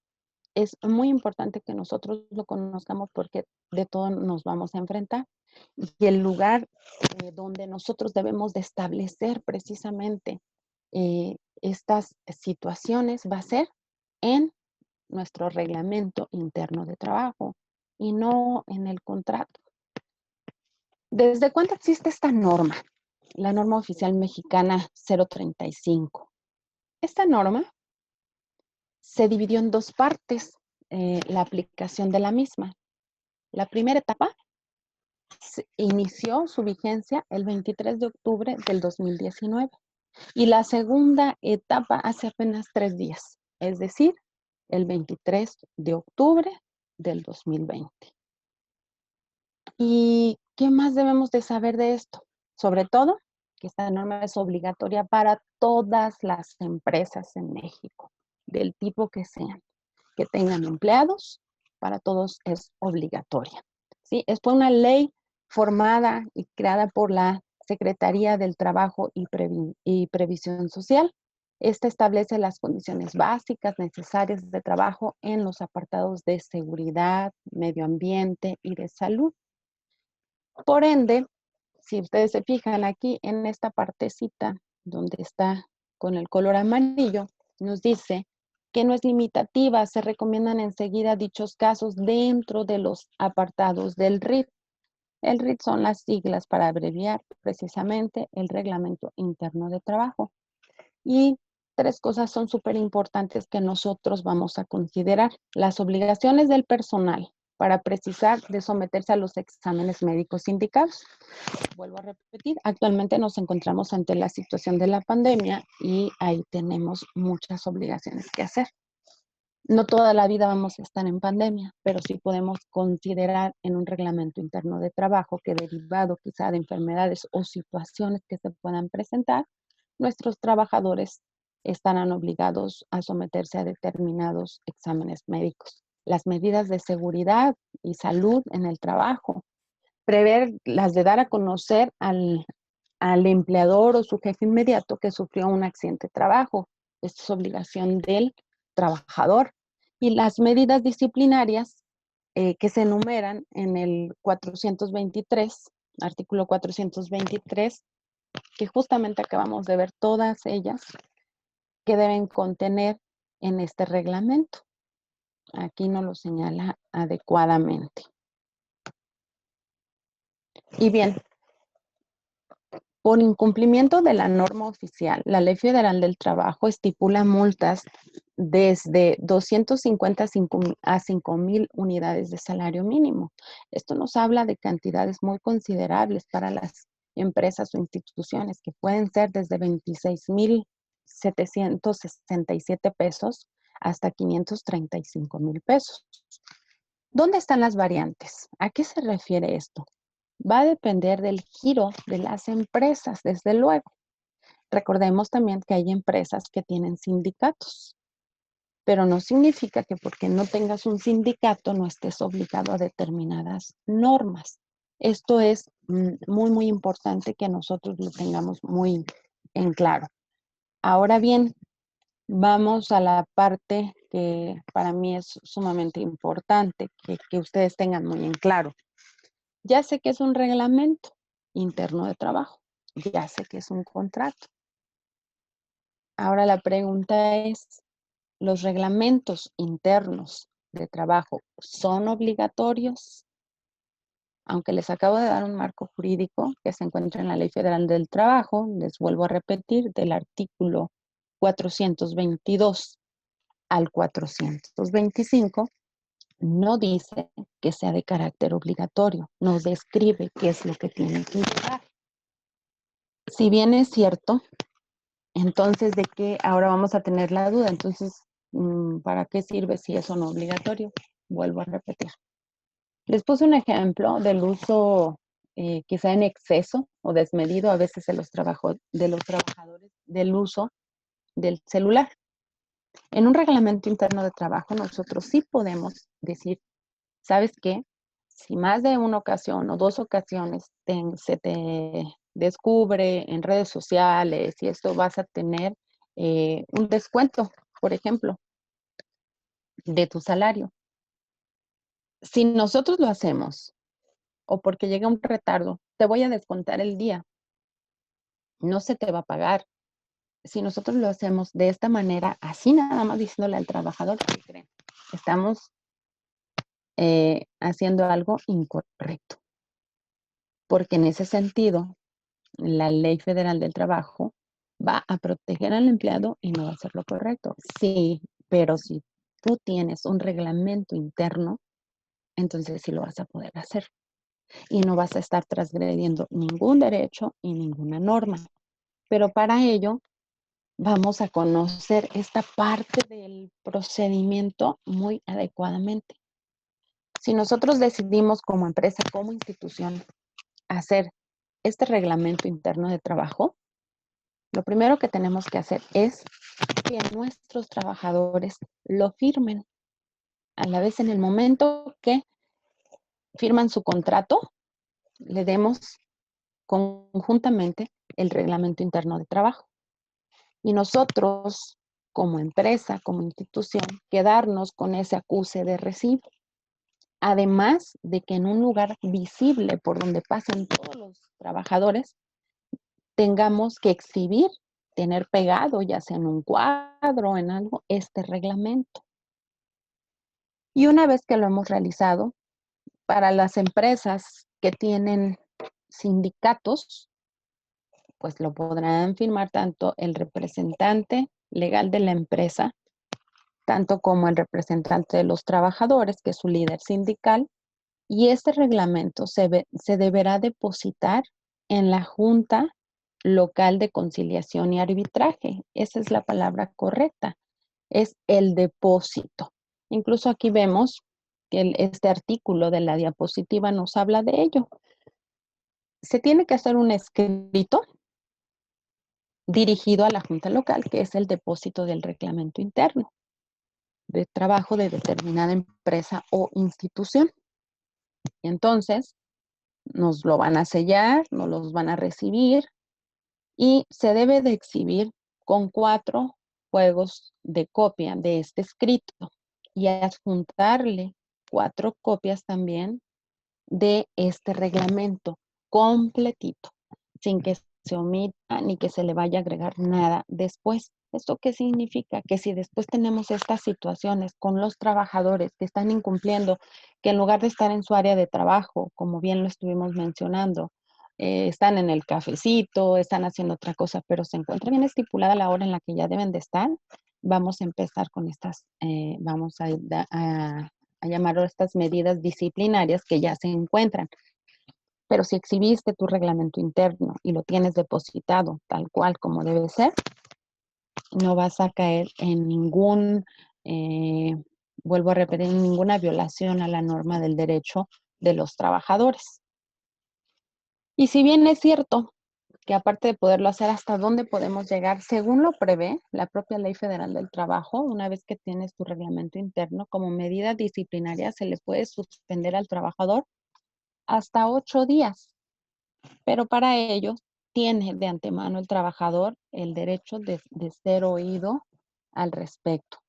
es muy importante que nosotros lo conozcamos porque de todo nos vamos a enfrentar. Y el lugar donde nosotros debemos de establecer precisamente estas situaciones va a ser en nuestro reglamento interno de trabajo y no en el contrato. ¿Desde cuándo existe esta norma? La norma oficial mexicana 035. Esta norma se dividió en dos partes, la aplicación de la misma. La primera etapa inició su vigencia el 23 de octubre del 2019 y la segunda etapa hace apenas 3 días, es decir, el 23 de octubre del 2020. ¿Y qué más debemos de saber de esto? Sobre todo, que esta norma es obligatoria para todas las empresas en México, del tipo que sean, que tengan empleados, para todos es obligatoria. ¿Sí? Fue una ley formada y creada por la Secretaría del Trabajo y Previsión Social. Esta establece las condiciones básicas necesarias de trabajo en los apartados de seguridad, medio ambiente y de salud. Por ende, si ustedes se fijan aquí en esta partecita donde está con el color amarillo, nos dice que no es limitativa, se recomiendan enseguida dichos casos dentro de los apartados del RIT. El RIT son las siglas para abreviar precisamente el Reglamento Interno de Trabajo. Y 3 cosas son súper importantes que nosotros vamos a considerar. Las obligaciones del personal para precisar de someterse a los exámenes médicos indicados. Vuelvo a repetir, actualmente nos encontramos ante la situación de la pandemia y ahí tenemos muchas obligaciones que hacer. No toda la vida vamos a estar en pandemia, pero sí podemos considerar en un reglamento interno de trabajo que derivado quizá de enfermedades o situaciones que se puedan presentar, nuestros trabajadores estarán obligados a someterse a determinados exámenes médicos. Las medidas de seguridad y salud en el trabajo, prever las de dar a conocer al empleador o su jefe inmediato que sufrió un accidente de trabajo. Esto es obligación del trabajador. Y las medidas disciplinarias que se enumeran en el 423, artículo 423, que justamente acabamos de ver todas ellas, que deben contener en este reglamento. Aquí no lo señala adecuadamente. Y bien, por incumplimiento de la norma oficial, la Ley Federal del Trabajo estipula multas desde 250 a 5,000 unidades de salario mínimo. Esto nos habla de cantidades muy considerables para las empresas o instituciones que pueden ser desde 26,767 pesos hasta 535,000 pesos. ¿Dónde están las variantes? ¿A qué se refiere esto? Va a depender del giro de las empresas, desde luego. Recordemos también que hay empresas que tienen sindicatos, pero no significa que porque no tengas un sindicato no estés obligado a determinadas normas. Esto es muy, muy importante que nosotros lo tengamos muy en claro. Ahora bien, vamos a la parte que para mí es sumamente importante, que ustedes tengan muy en claro. Ya sé que es un reglamento interno de trabajo, ya sé que es un contrato. Ahora la pregunta es, ¿los reglamentos internos de trabajo son obligatorios? Aunque les acabo de dar un marco jurídico que se encuentra en la Ley Federal del Trabajo, les vuelvo a repetir, del artículo 422 al 425, no dice que sea de carácter obligatorio, nos describe qué es lo que tiene que llevar. Si bien es cierto, entonces, ¿de qué ahora vamos a tener la duda? Entonces, ¿para qué sirve si es o no obligatorio? Vuelvo a repetir. Les puse un ejemplo del uso quizá en exceso o desmedido a veces de los trabajadores del uso del celular. En un reglamento interno de trabajo nosotros sí podemos decir, ¿sabes qué? Si más de una ocasión o 2 ocasiones se te descubre en redes sociales y esto vas a tener un descuento, por ejemplo, de tu salario. Si nosotros lo hacemos o porque llega un retardo, te voy a descontar el día. No se te va a pagar. si nosotros lo hacemos de esta manera, así nada más diciéndole al trabajador, ¿qué creen? Estamos haciendo algo incorrecto, porque en ese sentido, la Ley Federal del Trabajo va a proteger al empleado y no va a hacer lo correcto. Sí, pero si tú tienes un reglamento interno, entonces sí lo vas a poder hacer y no vas a estar transgrediendo ningún derecho y ninguna norma. Pero para ello vamos a conocer esta parte del procedimiento muy adecuadamente. Si nosotros decidimos como empresa, como institución, hacer este reglamento interno de trabajo, lo primero que tenemos que hacer es que nuestros trabajadores lo firmen. A la vez, en el momento que firman su contrato, le demos conjuntamente el reglamento interno de trabajo. Y nosotros, como empresa, como institución, quedarnos con ese acuse de recibo. Además de que en un lugar visible por donde pasan todos los trabajadores, tengamos que exhibir, tener pegado, ya sea en un cuadro o en algo, este reglamento. Y una vez que lo hemos realizado, para las empresas que tienen sindicatos, pues lo podrán firmar tanto el representante legal de la empresa, tanto como el representante de los trabajadores, que es su líder sindical, y este reglamento se deberá depositar en la Junta Local de Conciliación y Arbitraje. Esa es la palabra correcta, es el depósito. Incluso aquí vemos que este artículo de la diapositiva nos habla de ello. Se tiene que hacer un escrito dirigido a la Junta Local, que es el depósito del reglamento interno de trabajo de determinada empresa o institución. Entonces, nos lo van a sellar, nos los van a recibir y se debe de exhibir con 4 juegos de copia de este escrito y adjuntarle 4 copias también de este reglamento completito, sin que se omita ni que se le vaya a agregar nada después. ¿Esto qué significa? Que si después tenemos estas situaciones con los trabajadores que están incumpliendo, que en lugar de estar en su área de trabajo, como bien lo estuvimos mencionando, están en el cafecito, están haciendo otra cosa, pero se encuentra bien estipulada la hora en la que ya deben de estar, vamos a empezar con estas, vamos a llamarlo estas medidas disciplinarias que ya se encuentran. Pero si exhibiste tu reglamento interno y lo tienes depositado tal cual como debe ser, no vas a caer en ningún, eh, vuelvo a repetir, en ninguna violación a la norma del derecho de los trabajadores. Y si bien es cierto que aparte de poderlo hacer, hasta dónde podemos llegar, según lo prevé la propia Ley Federal del Trabajo, una vez que tienes tu reglamento interno, como medida disciplinaria se le puede suspender al trabajador hasta 8 días, pero para ello tiene de antemano el trabajador el derecho de ser oído al respecto.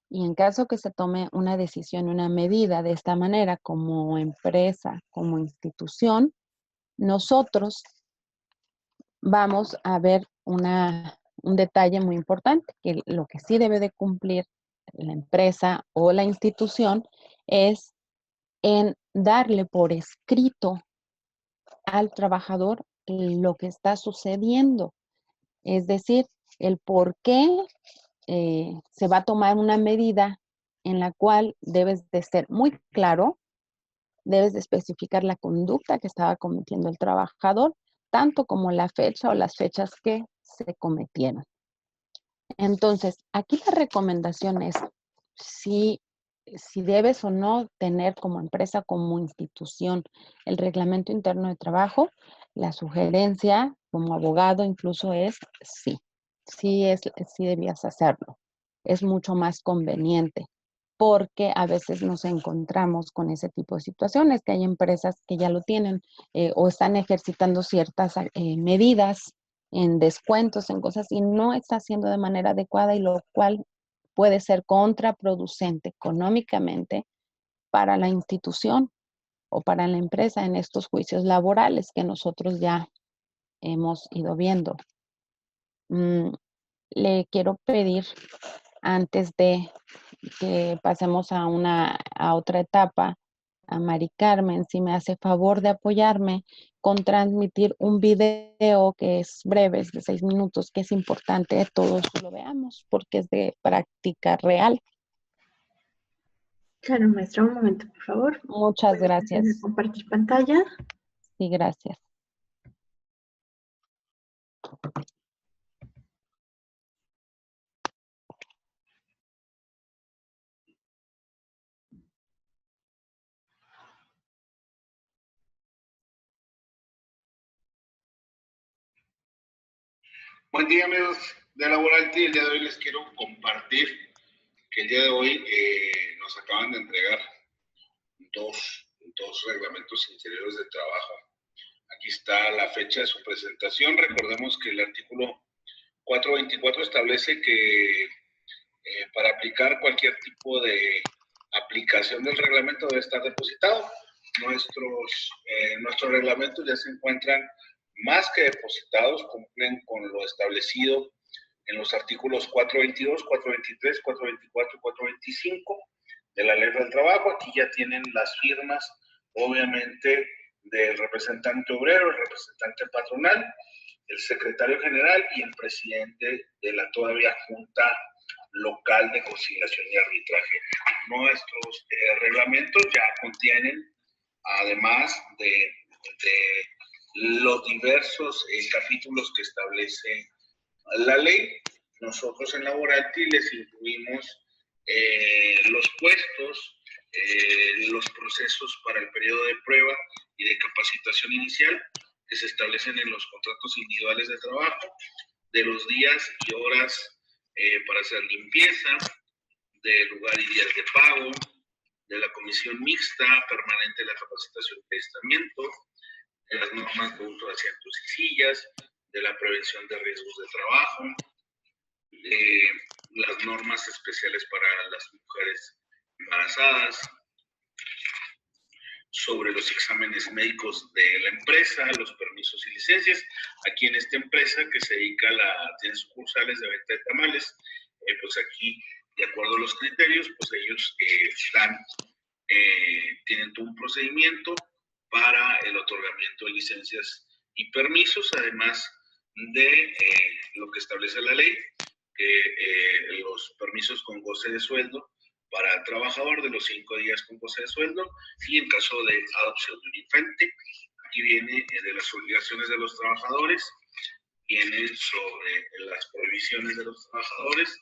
Y en caso que se tome una decisión, una medida de esta manera como empresa, como institución, nosotros vamos a ver un detalle muy importante, que lo que sí debe de cumplir la empresa o la institución es en darle por escrito al trabajador lo que está sucediendo, es decir, el por qué se va a tomar una medida en la cual debes de ser muy claro, debes de especificar la conducta que estaba cometiendo el trabajador, tanto como la fecha o las fechas que se cometieron. Entonces, aquí la recomendación es si, si debes o no tener como empresa, como institución, el reglamento interno de trabajo, la sugerencia como abogado incluso es sí, sí debías hacerlo. Es mucho más conveniente porque a veces nos encontramos con ese tipo de situaciones, que hay empresas que ya lo tienen o están ejercitando ciertas medidas en descuentos, en cosas, y no está haciendo de manera adecuada y lo cual puede ser contraproducente económicamente para la institución o para la empresa en estos juicios laborales que nosotros ya hemos ido viendo. le quiero pedir, antes de que pasemos a otra etapa, a Mari Carmen, si me hace favor de apoyarme con transmitir un video que es breve, es de 6 minutos, que es importante que todos lo veamos porque es de práctica real. Claro, maestra, un momento, por favor. Muchas Puede empezar a gracias. compartir pantalla. Sí, gracias. Buen día, amigos de Laboralty. El día de hoy les quiero compartir que el día de hoy nos acaban de entregar dos reglamentos interiores de trabajo. Aquí está la fecha de su presentación. Recordemos que el artículo 424 establece que para aplicar cualquier tipo de aplicación del reglamento debe estar depositado. Nuestros reglamentos ya se encuentran más que depositados, cumplen con lo establecido en los artículos 422, 423, 424 y 425 de la Ley del Trabajo. Aquí ya tienen las firmas, obviamente, del representante obrero, el representante patronal, el secretario general y el presidente de la todavía Junta Local de Conciliación y Arbitraje. Nuestros reglamentos ya contienen, además de los diversos capítulos que establece la ley, nosotros en Laboralty les incluimos los puestos, los procesos para el periodo de prueba y de capacitación inicial que se establecen en los contratos individuales de trabajo, de los días y horas para hacer limpieza, del lugar y días de pago, de la comisión mixta permanente de la capacitación y testamiento, de las normas de uso de asientos y sillas, de la prevención de riesgos de trabajo, de las normas especiales para las mujeres embarazadas, sobre los exámenes médicos de la empresa, los permisos y licencias. Aquí en esta empresa que se dedica tiene sucursales de venta de tamales, pues aquí, de acuerdo a los criterios, pues ellos tienen todo un procedimiento para el otorgamiento de licencias y permisos, además de lo que establece la ley, que los permisos con goce de sueldo para el trabajador de los 5 días con goce de sueldo y en caso de adopción de un infante. Aquí viene de las obligaciones de los trabajadores, viene sobre las prohibiciones de los trabajadores,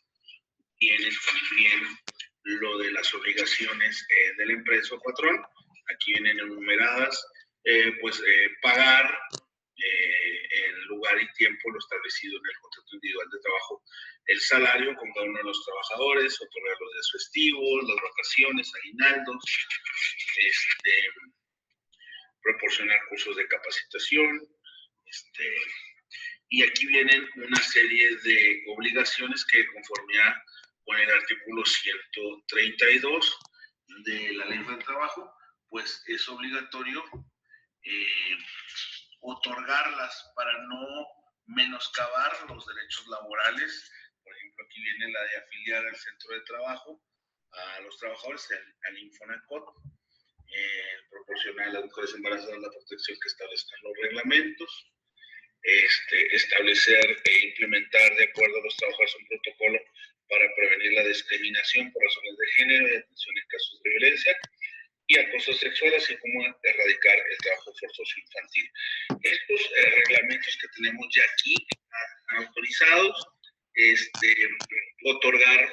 viene también lo de las obligaciones de la empresa o patrón. Aquí vienen enumeradas, pagar en lugar y tiempo lo establecido en el contrato individual de trabajo, el salario con cada uno de los trabajadores, otorgar los días festivos, las vacaciones, aguinaldos, proporcionar cursos de capacitación, y aquí vienen una serie de obligaciones que, conformidad con el artículo 132 de la Ley del Trabajo, pues es obligatorio otorgarlas para no menoscabar los derechos laborales. Por ejemplo, aquí viene la de afiliar al centro de trabajo a los trabajadores, al Infonacot, proporcionar a las mujeres embarazadas la protección que establezcan los reglamentos, establecer e implementar de acuerdo a los trabajadores un protocolo para prevenir la discriminación por razones de género y atención en casos de violencia y acoso sexual, así como erradicar el trabajo forzoso infantil. Estos reglamentos que tenemos ya aquí autorizados, otorgar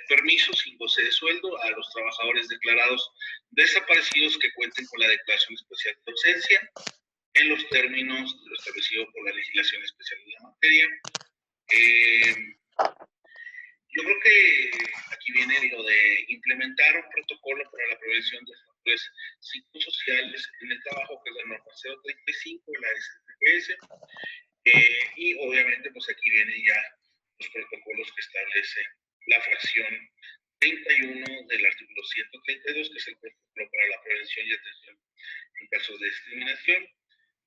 permisos sin goce de sueldo a los trabajadores declarados desaparecidos que cuenten con la declaración especial de ausencia en los términos de lo establecido por la legislación especial en la materia. Yo creo que aquí viene lo de implementar un protocolo para la prevención de factores psicosociales en el trabajo, que es la norma 035 de la STPS, y obviamente pues aquí vienen ya los protocolos que establece la fracción 31 del artículo 132, que es el protocolo para la prevención y atención en casos de discriminación,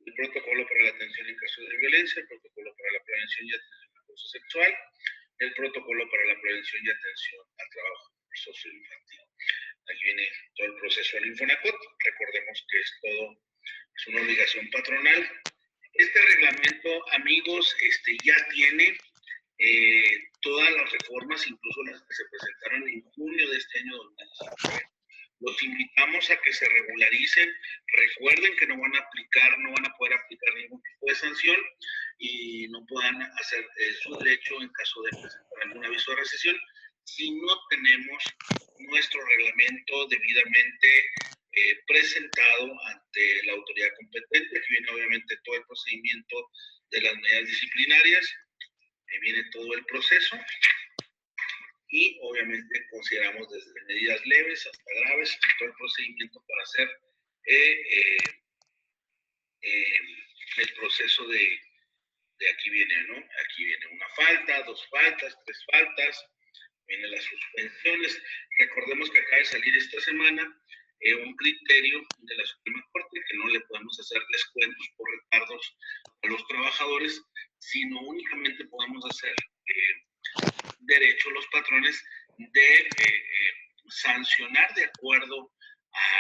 el protocolo para la atención en casos de violencia, el protocolo para la prevención y atención abuso sexual, el protocolo para la prevención y atención al trabajo forzoso infantil. Aquí viene todo el proceso del Infonacot. Recordemos que es una obligación patronal. Este reglamento, amigos, ya tiene todas las reformas, incluso las que se presentaron en junio de este año 2019. Los invitamos a que se regularicen. Recuerden que no van a poder aplicar ningún tipo de sanción y no puedan hacer su derecho en caso de presentar algún aviso de recesión si no tenemos nuestro reglamento debidamente presentado ante la autoridad competente. Aquí viene obviamente todo el procedimiento de las medidas disciplinarias, ahí viene todo el proceso y obviamente consideramos desde medidas leves hasta graves todo el procedimiento para hacer el proceso de aquí viene, ¿no? Aquí viene una falta, 2 faltas, 3 faltas, vienen las suspensiones. Recordemos que acaba de salir esta semana un criterio de la Suprema Corte que no le podemos hacer descuentos por retardos a los trabajadores, sino únicamente podemos hacer derecho a los patrones de sancionar de acuerdo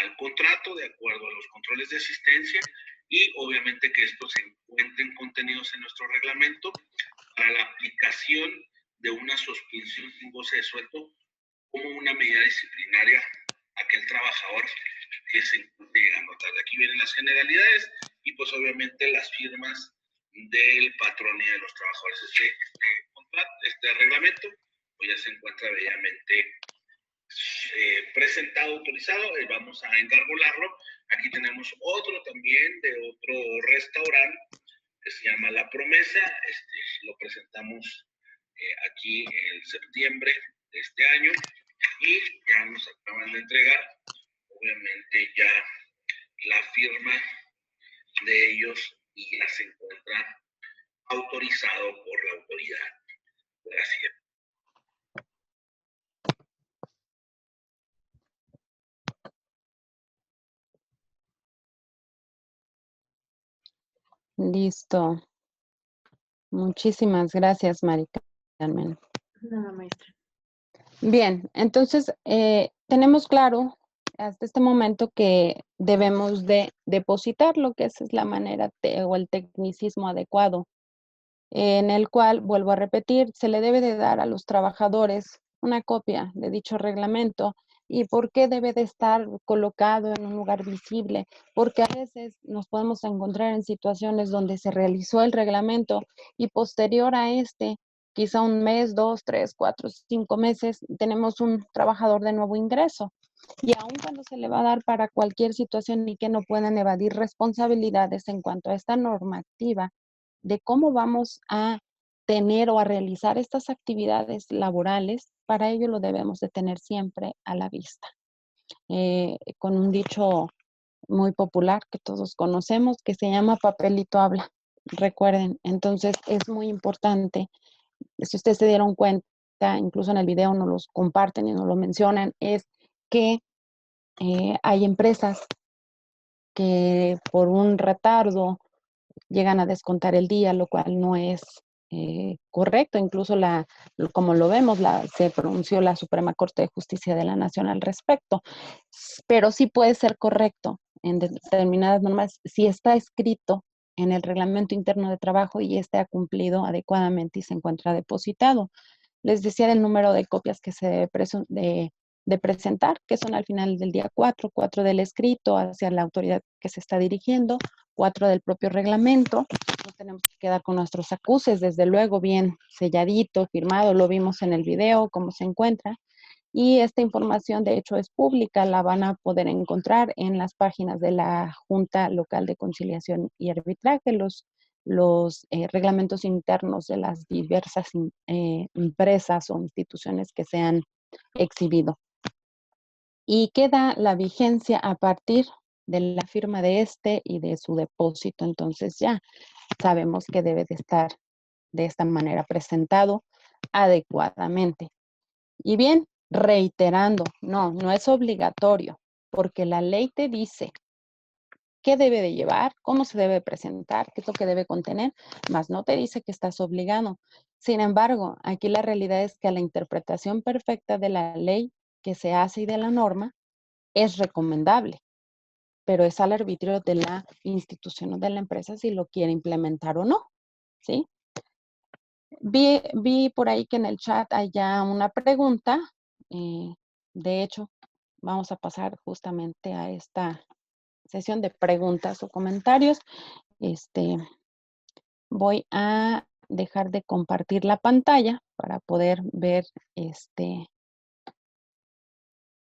al contrato, de acuerdo a los controles de asistencia y obviamente que estos se encuentren contenidos en nuestro reglamento para la aplicación de una suspensión sin goce de sueldo como una medida disciplinaria a aquel trabajador que se encuentre llegando tarde. Aquí vienen las generalidades y pues obviamente las firmas del patrón y de los trabajadores. Este reglamento pues ya se encuentra bellamente presentado, autorizado, vamos a engargolarlo. Aquí tenemos otro también de otro restaurante que se llama La Promesa, lo presentamos aquí en septiembre de este año y ya nos acaban de entregar obviamente ya la firma de ellos y ya se encuentra autorizado por la autoridad. Gracias. Listo. Muchísimas gracias, Mari Carmen. Nada, maestra. Bien, entonces tenemos claro hasta este momento que debemos de depositar lo que es la manera o el tecnicismo adecuado, en el cual, vuelvo a repetir, se le debe de dar a los trabajadores una copia de dicho reglamento. ¿Y por qué debe de estar colocado en un lugar visible? Porque a veces nos podemos encontrar en situaciones donde se realizó el reglamento y posterior a quizá 1 mes, 2, 3, 4, 5 meses, tenemos un trabajador de nuevo ingreso. Y aun cuando se le va a dar para cualquier situación y que no puedan evadir responsabilidades en cuanto a esta normativa de cómo vamos a tener o a realizar estas actividades laborales, para ello lo debemos de tener siempre a la vista. Con un dicho muy popular que todos conocemos que se llama papelito habla. Recuerden, entonces es muy importante, si ustedes se dieron cuenta, incluso en el video nos los comparten y nos lo mencionan, es que hay empresas que por un retardo llegan a descontar el día, lo cual no es correcto. Incluso como lo vemos, se pronunció la Suprema Corte de Justicia de la Nación al respecto. Pero sí puede ser correcto en determinadas normas si está escrito en el reglamento interno de trabajo y ha cumplido adecuadamente y se encuentra depositado. Les decía del número de copias que se debe de presentar, que son al final del día 4 del escrito hacia la autoridad que se está dirigiendo, 4 del propio reglamento. Nos tenemos que quedar con nuestros acuses, desde luego, bien selladito, firmado, lo vimos en el video, cómo se encuentra. Y esta información, de hecho, es pública, la van a poder encontrar en las páginas de la Junta Local de Conciliación y Arbitraje, los reglamentos internos de las diversas empresas o instituciones que se han exhibido. Y queda la vigencia a partir de la firma de y de su depósito. Entonces ya sabemos que debe de estar de esta manera presentado adecuadamente. Y bien, reiterando, no es obligatorio, porque la ley te dice qué debe de llevar, cómo se debe presentar, qué es lo que debe contener, más no te dice que estás obligado. Sin embargo, aquí la realidad es que la interpretación perfecta de la ley que se hace y de la norma es recomendable, pero es al arbitrio de la institución o de la empresa si lo quiere implementar o no, ¿sí? Vi por ahí que en el chat hay ya una pregunta. De hecho, vamos a pasar justamente a esta sesión de preguntas o comentarios. Voy a dejar de compartir la pantalla para poder ver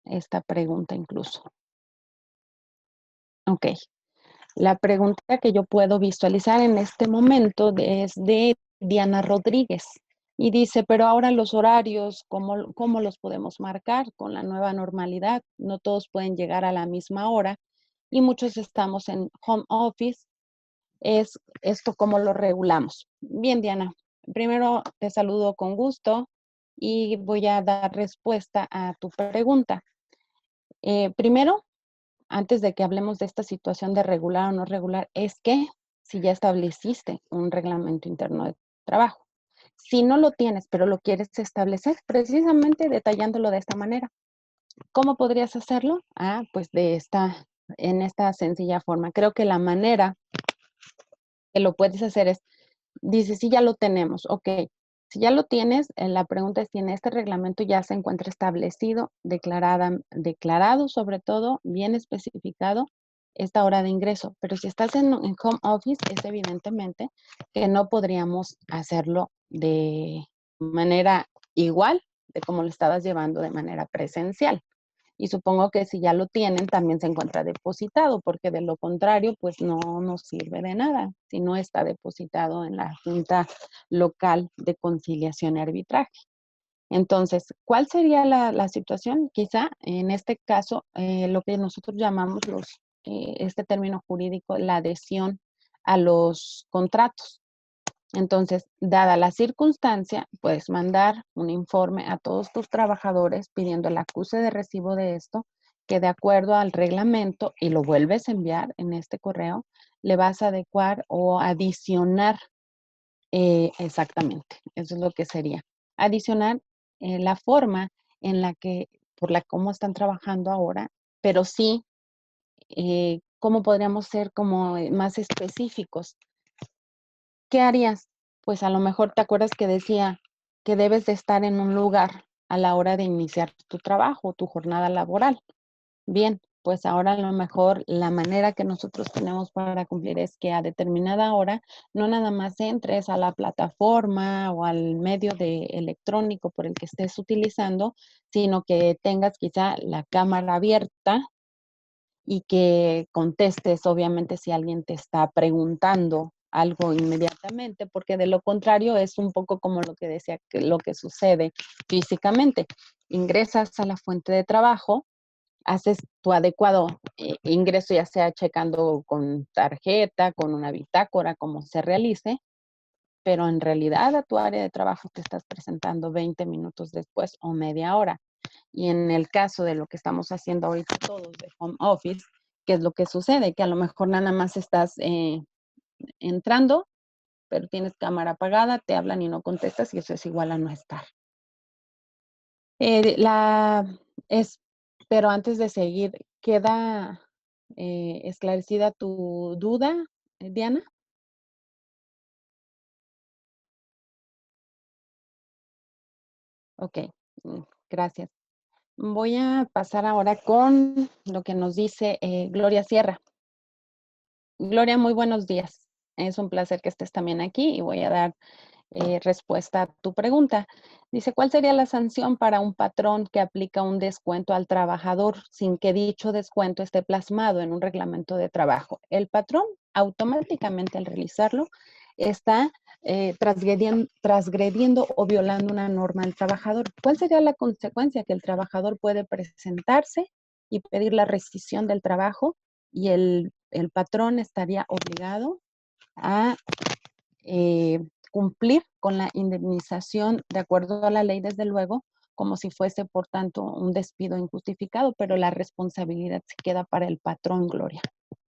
esta pregunta incluso. Ok. La pregunta que yo puedo visualizar en este momento es de Diana Rodríguez y dice, pero ahora los horarios, ¿cómo los podemos marcar con la nueva normalidad? No todos pueden llegar a la misma hora y muchos estamos en home office. ¿Es esto cómo lo regulamos? Bien, Diana, primero te saludo con gusto y voy a dar respuesta a tu pregunta. Primero, antes de que hablemos de esta situación de regular o no regular, es que si ya estableciste un reglamento interno de trabajo. Si no lo tienes, pero lo quieres establecer, precisamente detallándolo de esta manera. ¿Cómo podrías hacerlo? Pues en esta sencilla forma. Creo que la manera que lo puedes hacer es, dice, sí, ya lo tenemos, ok. Si ya lo tienes, la pregunta es si en este reglamento ya se encuentra establecido, declarado sobre todo, bien especificado, esta hora de ingreso. Pero si estás en home office, es evidentemente que no podríamos hacerlo de manera igual de como lo estabas llevando de manera presencial. Y supongo que si ya lo tienen, también se encuentra depositado, porque de lo contrario, pues no nos sirve de nada si no está depositado en la Junta Local de Conciliación y Arbitraje. Entonces, ¿cuál sería la situación? Quizá en este caso, lo que nosotros llamamos este término jurídico, la adhesión a los contratos. Entonces, dada la circunstancia, puedes mandar un informe a todos tus trabajadores pidiendo el acuse de recibo de esto, que de acuerdo al reglamento, y lo vuelves a enviar en este correo, le vas a adecuar o adicionar, exactamente, eso es lo que sería, adicionar la forma en la que, cómo están trabajando ahora, pero sí, cómo podríamos ser como más específicos. ¿Qué harías? Pues a lo mejor te acuerdas que decía que debes de estar en un lugar a la hora de iniciar tu trabajo, tu jornada laboral. Bien, pues ahora a lo mejor la manera que nosotros tenemos para cumplir es que a determinada hora no nada más entres a la plataforma o al medio electrónico por el que estés utilizando, sino que tengas quizá la cámara abierta y que contestes, obviamente, si alguien te está preguntando algo inmediatamente, porque de lo contrario es un poco como lo que decía, que lo que sucede físicamente. Ingresas a la fuente de trabajo, haces tu adecuado ingreso, ya sea checando con tarjeta, con una bitácora, como se realice, pero en realidad a tu área de trabajo te estás presentando 20 minutos después o media hora. Y en el caso de lo que estamos haciendo ahorita todos de home office, ¿qué es lo que sucede? Que a lo mejor nada más estás entrando, pero tienes cámara apagada, te hablan y no contestas y eso es igual a no estar. Pero antes de seguir, ¿queda esclarecida tu duda, Diana? Ok, gracias. Voy a pasar ahora con lo que nos dice Gloria Sierra. Gloria, muy buenos días. Es un placer que estés también aquí y voy a dar respuesta a tu pregunta. Dice, ¿cuál sería la sanción para un patrón que aplica un descuento al trabajador sin que dicho descuento esté plasmado en un reglamento de trabajo? El patrón automáticamente al realizarlo está transgrediendo o violando una norma del trabajador. ¿Cuál sería la consecuencia? Que el trabajador puede presentarse y pedir la rescisión del trabajo y el patrón estaría obligado a cumplir con la indemnización de acuerdo a la ley, desde luego, como si fuese, por tanto, un despido injustificado, pero la responsabilidad se queda para el patrón, Gloria.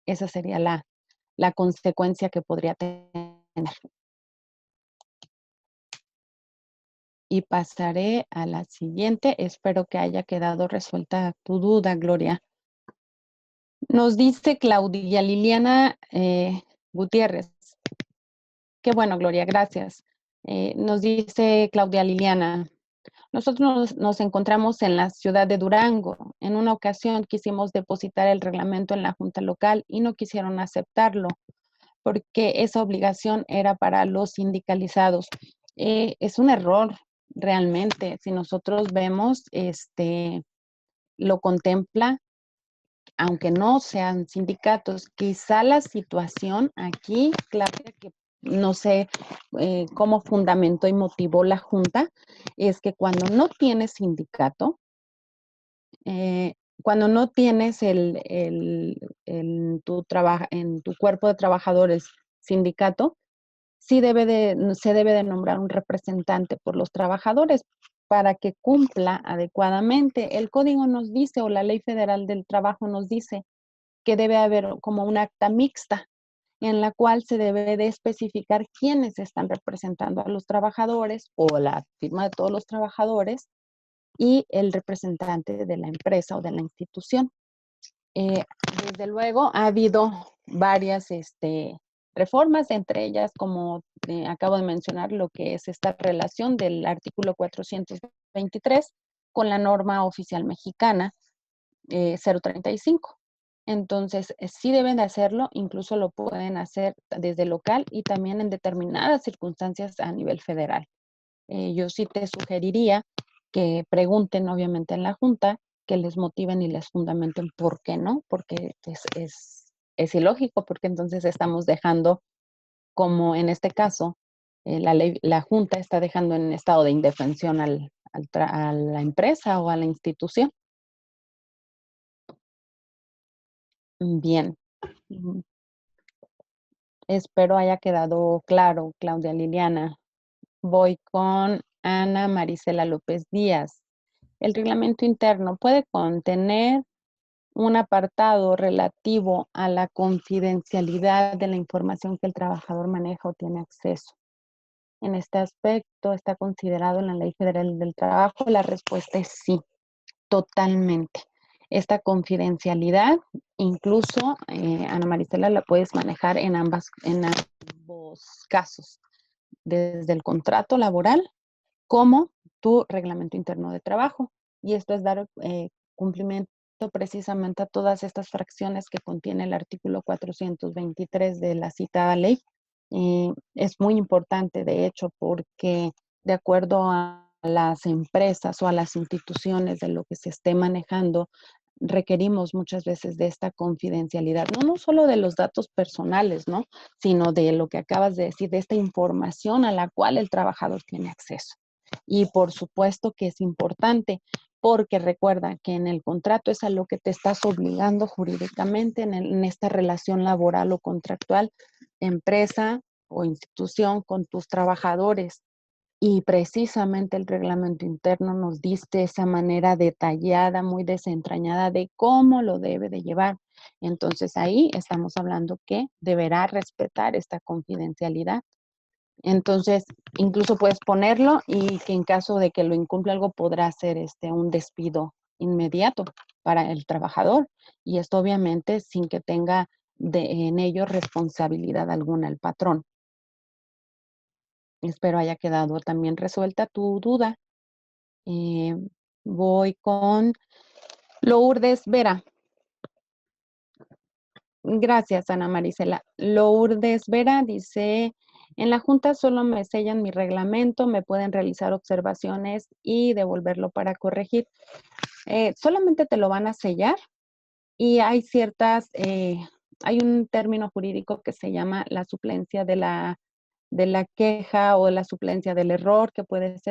Esa sería la consecuencia que podría tener. Y pasaré a la siguiente. Espero que haya quedado resuelta tu duda, Gloria. Nos dice Claudia Liliana Gutiérrez. Qué bueno, Gloria, gracias. Nos dice Claudia Liliana, nosotros nos encontramos en la ciudad de Durango. En una ocasión quisimos depositar el reglamento en la junta local y no quisieron aceptarlo porque esa obligación era para los sindicalizados. Es un error realmente. Si nosotros vemos, lo contempla, aunque no sean sindicatos. Quizá la situación aquí, Claudia, que no sé cómo fundamentó y motivó la junta, es que cuando no tienes sindicato, cuando no tienes en tu cuerpo de trabajadores sindicato, se debe de nombrar un representante por los trabajadores para que cumpla adecuadamente. El código nos dice, o la Ley Federal del Trabajo nos dice, que debe haber como un acta mixta en la cual se debe de especificar quiénes están representando a los trabajadores o la firma de todos los trabajadores y el representante de la empresa o de la institución. Desde luego ha habido varias reformas, entre ellas, como acabo de mencionar, lo que es esta relación del artículo 423 con la norma oficial mexicana 035. Entonces, sí deben de hacerlo, incluso lo pueden hacer desde local y también en determinadas circunstancias a nivel federal. Yo sí te sugeriría que pregunten, obviamente, en la junta, que les motiven y les fundamenten por qué no, porque es ilógico, porque entonces estamos dejando, como en este caso, la junta está dejando en estado de indefensión a la empresa o a la institución. Bien. Espero haya quedado claro, Claudia Liliana. Voy con Ana Marisela López Díaz. El reglamento interno puede contener un apartado relativo a la confidencialidad de la información que el trabajador maneja o tiene acceso. En este aspecto, ¿está considerado en la Ley Federal del Trabajo? La respuesta es sí, totalmente. Esta confidencialidad, incluso, Ana Marisela, la puedes manejar en ambos casos, desde el contrato laboral como tu reglamento interno de trabajo. Y esto es dar cumplimiento precisamente a todas estas fracciones que contiene el artículo 423 de la citada ley. Es muy importante, de hecho, porque de acuerdo a las empresas o a las instituciones de lo que se esté manejando, requerimos muchas veces de esta confidencialidad, no solo de los datos personales, ¿no? Sino de lo que acabas de decir, de esta información a la cual el trabajador tiene acceso. Y por supuesto que es importante, porque recuerda que en el contrato es a lo que te estás obligando jurídicamente en esta relación laboral o contractual, empresa o institución con tus trabajadores. Y precisamente el reglamento interno nos dice esa manera detallada, muy desentrañada de cómo lo debe de llevar. Entonces ahí estamos hablando que deberá respetar esta confidencialidad. Entonces, incluso puedes ponerlo y que en caso de que lo incumpla algo podrá ser un despido inmediato para el trabajador. Y esto obviamente sin que tenga en ello responsabilidad alguna el patrón. Espero haya quedado también resuelta tu duda. Voy con Lourdes Vera. Gracias, Ana Marisela. Lourdes Vera dice, en la junta solo me sellan mi reglamento, me pueden realizar observaciones y devolverlo para corregir. Solamente te lo van a sellar y hay hay un término jurídico que se llama la suplencia de la queja o la suplencia del error, que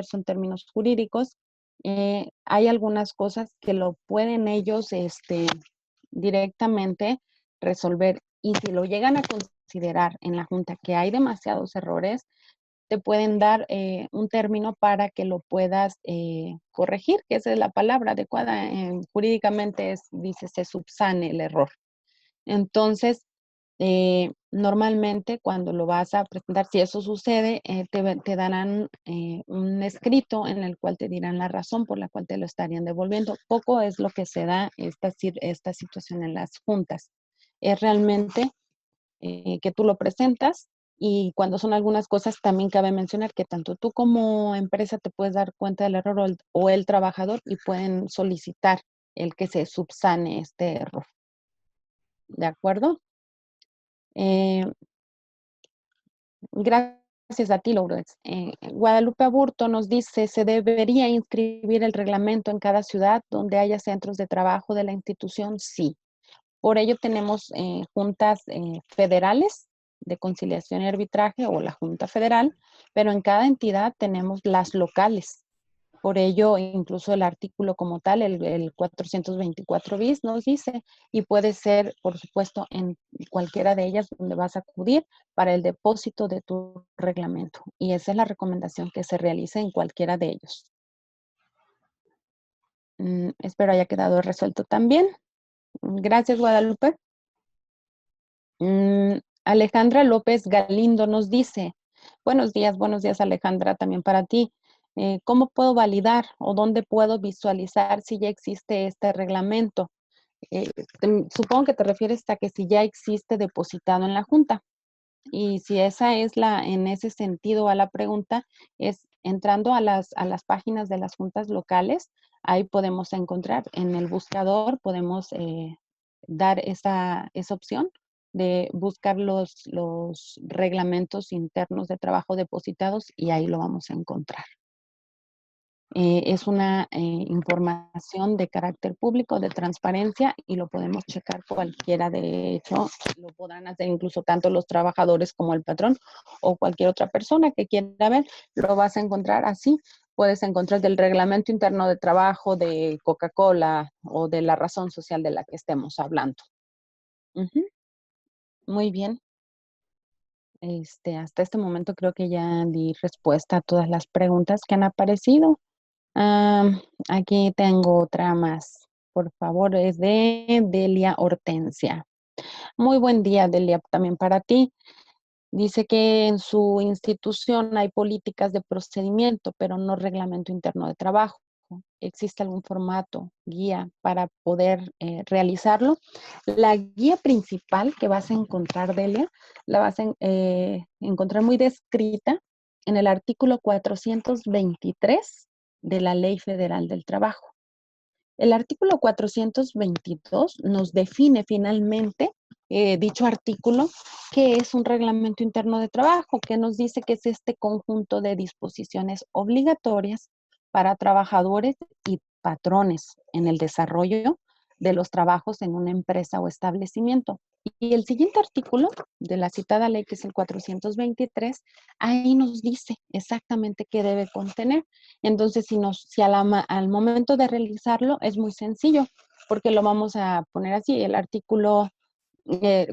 son términos jurídicos. Hay algunas cosas que lo pueden ellos directamente resolver, y si lo llegan a considerar en la junta que hay demasiados errores, te pueden dar un término para que lo puedas corregir, que esa es la palabra adecuada. Jurídicamente dice se subsane el error. Entonces, normalmente cuando lo vas a presentar, si eso sucede, te darán un escrito en el cual te dirán la razón por la cual te lo estarían devolviendo. Poco es lo que se da esta situación en las juntas. Es realmente que tú lo presentas y cuando son algunas cosas también cabe mencionar que tanto tú como empresa te puedes dar cuenta del error o el trabajador y pueden solicitar el que se subsane este error. ¿De acuerdo? Eh, Gracias a ti, Lourdes. Guadalupe Aburto nos dice, ¿se debería inscribir el reglamento en cada ciudad donde haya centros de trabajo de la institución? Sí. Por ello tenemos juntas federales de conciliación y arbitraje o la Junta Federal, pero en cada entidad tenemos las locales. Por ello, incluso el artículo como tal, el 424 bis nos dice, y puede ser, por supuesto, en cualquiera de ellas donde vas a acudir para el depósito de tu reglamento. Y esa es la recomendación que se realice en cualquiera de ellos. Espero haya quedado resuelto también. Gracias, Guadalupe. Alejandra López Galindo nos dice, buenos días Alejandra, también para ti. ¿Cómo puedo validar o dónde puedo visualizar si ya existe este reglamento? Supongo que te refieres a que si ya existe depositado en la Junta. Y si esa es en ese sentido a la pregunta, es entrando a las páginas de las juntas locales, ahí podemos encontrar, en el buscador podemos dar esa opción de buscar los reglamentos internos de trabajo depositados y ahí lo vamos a encontrar. Es una información de carácter público, de transparencia, y lo podemos checar cualquiera. De hecho, lo podrán hacer incluso tanto los trabajadores como el patrón o cualquier otra persona que quiera ver, lo vas a encontrar así. Puedes encontrar del reglamento interno de trabajo de Coca-Cola o de la razón social de la que estemos hablando. Muy bien. Hasta este momento creo que ya di respuesta a todas las preguntas que han aparecido. Aquí tengo otra más. Por favor, es de Delia Hortensia. Muy buen día, Delia, también para ti. Dice que en su institución hay políticas de procedimiento, pero no reglamento interno de trabajo. ¿Existe algún formato, guía para poder realizarlo? La guía principal que vas a encontrar, Delia, la vas a encontrar muy descrita en el artículo 423 de la Ley Federal del Trabajo. El artículo 422 nos define finalmente dicho artículo, que es un reglamento interno de trabajo, que nos dice que es este conjunto de disposiciones obligatorias para trabajadores y patrones en el desarrollo de los trabajos en una empresa o establecimiento. Y el siguiente artículo de la citada ley, que es el 423, ahí nos dice exactamente qué debe contener. Entonces, al momento de realizarlo es muy sencillo, porque lo vamos a poner así, el artículo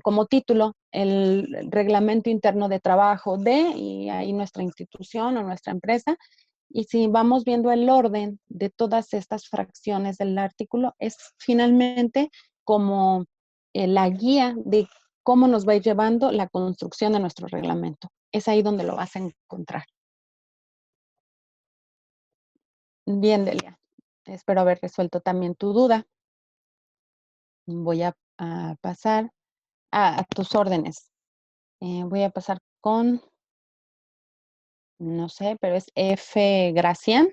como título, el reglamento interno de trabajo y ahí nuestra institución o nuestra empresa. Y si vamos viendo el orden de todas estas fracciones del artículo, es finalmente como la guía de cómo nos va a ir llevando la construcción de nuestro reglamento. Es ahí donde lo vas a encontrar. Bien, Delia. Espero haber resuelto también tu duda. Voy a pasar a tus órdenes. Voy a pasar con, no sé, pero es F. Gracián.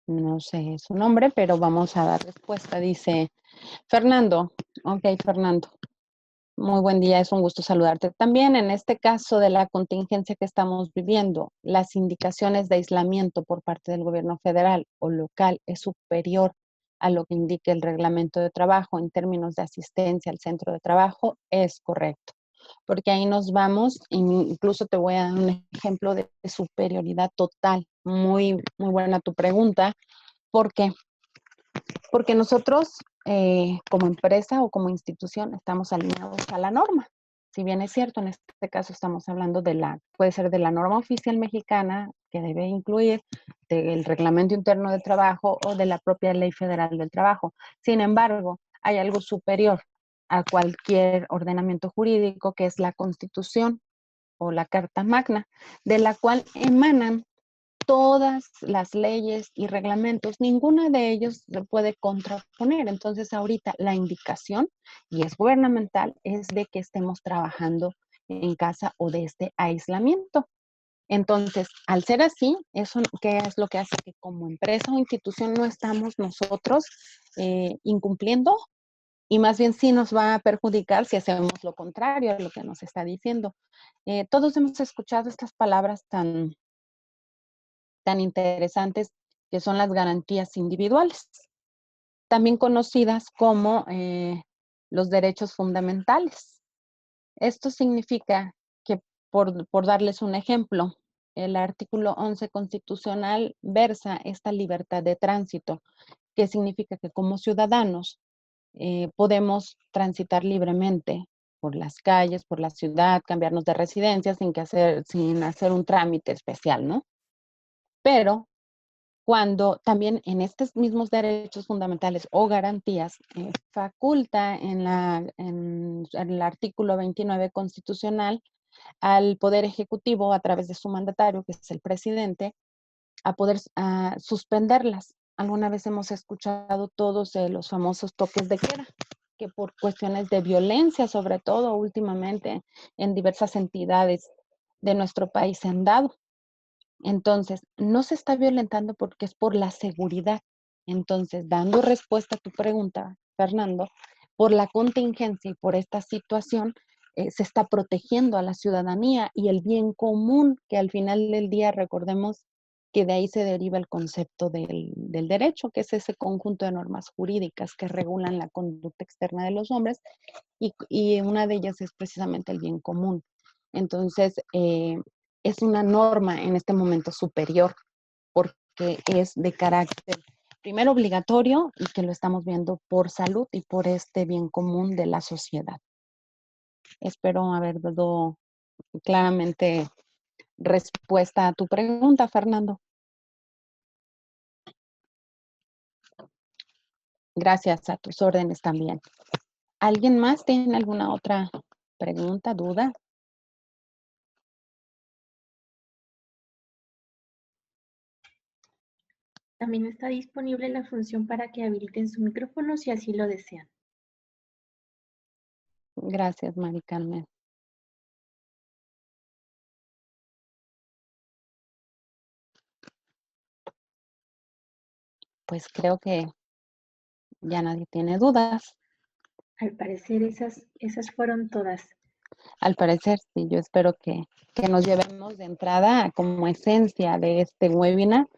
No sé su nombre, pero vamos a dar respuesta. Dice Fernando. Ok, Fernando. Muy buen día, es un gusto saludarte. También en este caso de la contingencia que estamos viviendo, las indicaciones de aislamiento por parte del gobierno federal o local es superior a lo que indique el reglamento de trabajo en términos de asistencia al centro de trabajo, es correcto. Porque ahí nos vamos, incluso te voy a dar un ejemplo de superioridad total. Muy, muy buena tu pregunta. ¿Por qué? Porque nosotros como empresa o como institución estamos alineados a la norma. Si bien es cierto, en este caso estamos hablando puede ser de la norma oficial mexicana, que debe incluir del reglamento interno de trabajo o de la propia ley federal del trabajo. Sin embargo, hay algo superior a cualquier ordenamiento jurídico, que es la Constitución o la Carta Magna, de la cual emanan todas las leyes y reglamentos. Ninguna de ellos se puede contraponer. Entonces, ahorita la indicación, y es gubernamental, es de que estemos trabajando en casa o de este aislamiento. Entonces, al ser así, eso, ¿qué es lo que hace? Que como empresa o institución no estamos nosotros incumpliendo, y más bien sí nos va a perjudicar si hacemos lo contrario a lo que nos está diciendo. Todos hemos escuchado estas palabras tan interesantes, que son las garantías individuales, también conocidas como los derechos fundamentales. Esto significa que, por darles un ejemplo, el artículo 11 constitucional versa esta libertad de tránsito, que significa que como ciudadanos podemos transitar libremente por las calles, por la ciudad, cambiarnos de residencia sin hacer un trámite especial, ¿no? Pero cuando también en estos mismos derechos fundamentales o garantías faculta en el artículo 29 constitucional al Poder Ejecutivo a través de su mandatario, que es el presidente, a poder suspenderlas. Alguna vez hemos escuchado todos los famosos toques de queda, que por cuestiones de violencia, sobre todo últimamente en diversas entidades de nuestro país se han dado. Entonces, no se está violentando porque es por la seguridad. Entonces, dando respuesta a tu pregunta, Fernando, por la contingencia y por esta situación, se está protegiendo a la ciudadanía y el bien común, que al final del día recordemos que de ahí se deriva el concepto del derecho, que es ese conjunto de normas jurídicas que regulan la conducta externa de los hombres, y una de ellas es precisamente el bien común. Entonces, es una norma en este momento superior, porque es de carácter primero obligatorio y que lo estamos viendo por salud y por este bien común de la sociedad. Espero haber dado claramente respuesta a tu pregunta, Fernando. Gracias, a tus órdenes también. ¿Alguien más tiene alguna otra pregunta, duda? También está disponible la función para que habiliten su micrófono si así lo desean. Gracias, Mari Carmen. Pues creo que ya nadie tiene dudas. Al parecer esas fueron todas. Al parecer, sí, yo espero que nos llevemos de entrada como esencia de este webinar,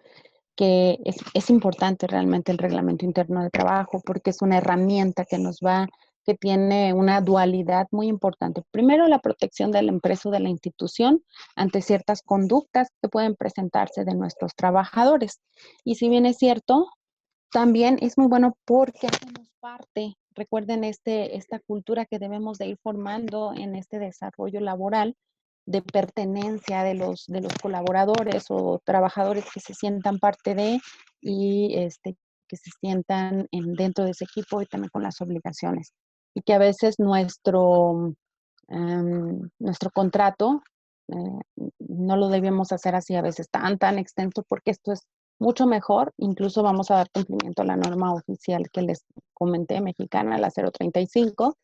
que es importante realmente el reglamento interno de trabajo, porque es una herramienta que tiene una dualidad muy importante. Primero, la protección de la empresa o de la institución ante ciertas conductas que pueden presentarse de nuestros trabajadores. Y si bien es cierto, también es muy bueno porque hacemos parte, recuerden esta cultura que debemos de ir formando en este desarrollo laboral, de pertenencia de los colaboradores o trabajadores que se sientan parte de, y que se sientan dentro de ese equipo y también con las obligaciones. Y que a veces nuestro contrato no lo debemos hacer así a veces tan extenso, porque esto es mucho mejor. Incluso vamos a dar cumplimiento a la norma oficial que les comenté, mexicana, la 035,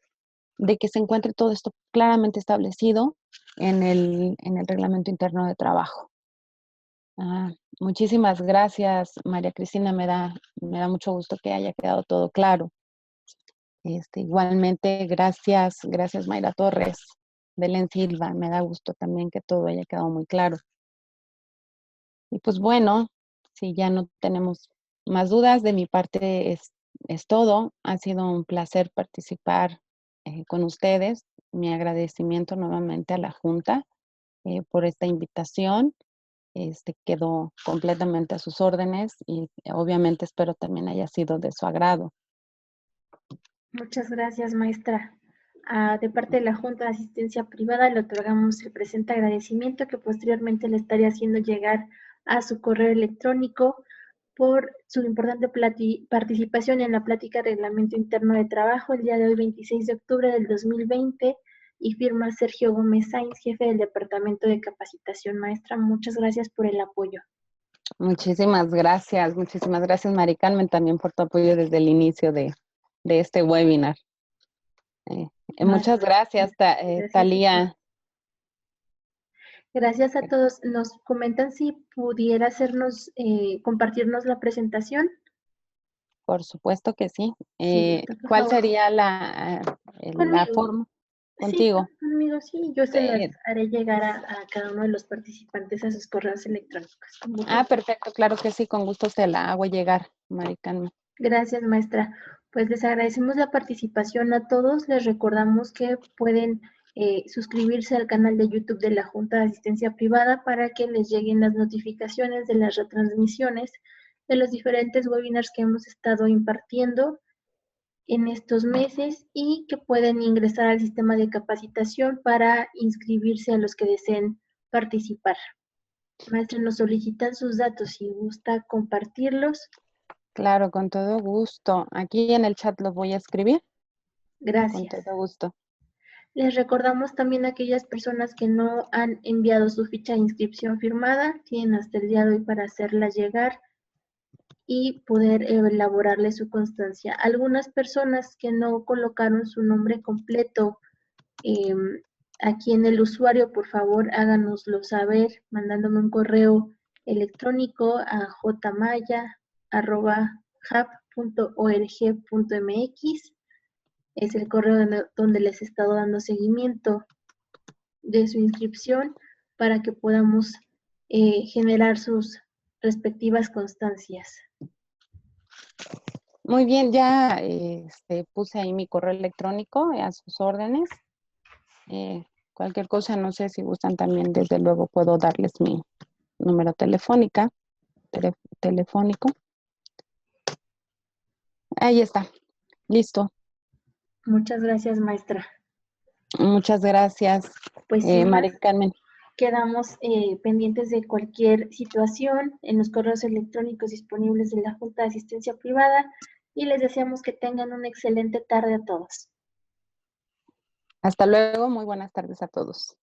de que se encuentre todo esto claramente establecido en el reglamento interno de trabajo. Muchísimas gracias, María Cristina. Me da mucho gusto que haya quedado todo claro. Igualmente, gracias Mayra Torres, Belén Silva. Me da gusto también que todo haya quedado muy claro. Y pues bueno, si ya no tenemos más dudas, de mi parte es todo. Ha sido un placer participar con ustedes. Mi agradecimiento nuevamente a la Junta por esta invitación. Quedó completamente a sus órdenes y obviamente espero también haya sido de su agrado. Muchas gracias, maestra. De parte de la Junta de Asistencia Privada le otorgamos el presente agradecimiento que posteriormente le estaré haciendo llegar a su correo electrónico por su importante participación en la plática Reglamento Interno de Trabajo el día de hoy, 26 de octubre del 2020, y firma Sergio Gómez Sainz, jefe del Departamento de Capacitación. Maestra, muchas gracias por el apoyo. Muchísimas gracias, Mari Carmen, también por tu apoyo desde el inicio de este webinar. Muchas gracias, Gracias. Talía. Gracias a todos. Nos comentan si pudiera hacernos, compartirnos la presentación. Por supuesto que sí. Por ¿Cuál favor. sería la forma? Contigo. Sí, conmigo, sí. Yo se las haré llegar a cada uno de los participantes a sus correos electrónicos. Perfecto, claro que sí, con gusto se la hago llegar, Mari Carmen. Gracias, maestra. Pues les agradecemos la participación a todos. Les recordamos que pueden suscribirse al canal de YouTube de la Junta de Asistencia Privada para que les lleguen las notificaciones de las retransmisiones de los diferentes webinars que hemos estado impartiendo en estos meses y que pueden ingresar al sistema de capacitación para inscribirse a los que deseen participar. Maestra, nos solicitan sus datos si gusta compartirlos. Claro, con todo gusto. Aquí en el chat los voy a escribir. Gracias. Con todo gusto. Les recordamos también a aquellas personas que no han enviado su ficha de inscripción firmada, tienen hasta el día de hoy para hacerla llegar y poder elaborarle su constancia. Algunas personas que no colocaron su nombre completo aquí en el usuario, por favor háganoslo saber mandándome un correo electrónico a jmaya@hub.org.mx. Es el correo donde les he estado dando seguimiento de su inscripción para que podamos generar sus respectivas constancias. Muy bien, ya puse ahí mi correo electrónico a sus órdenes. Cualquier cosa, no sé si gustan también, desde luego puedo darles mi número telefónico. Ahí está, listo. Muchas gracias, maestra. Muchas gracias, pues Mari Carmen. Quedamos pendientes de cualquier situación en los correos electrónicos disponibles de la Junta de Asistencia Privada y les deseamos que tengan una excelente tarde a todos. Hasta luego, muy buenas tardes a todos.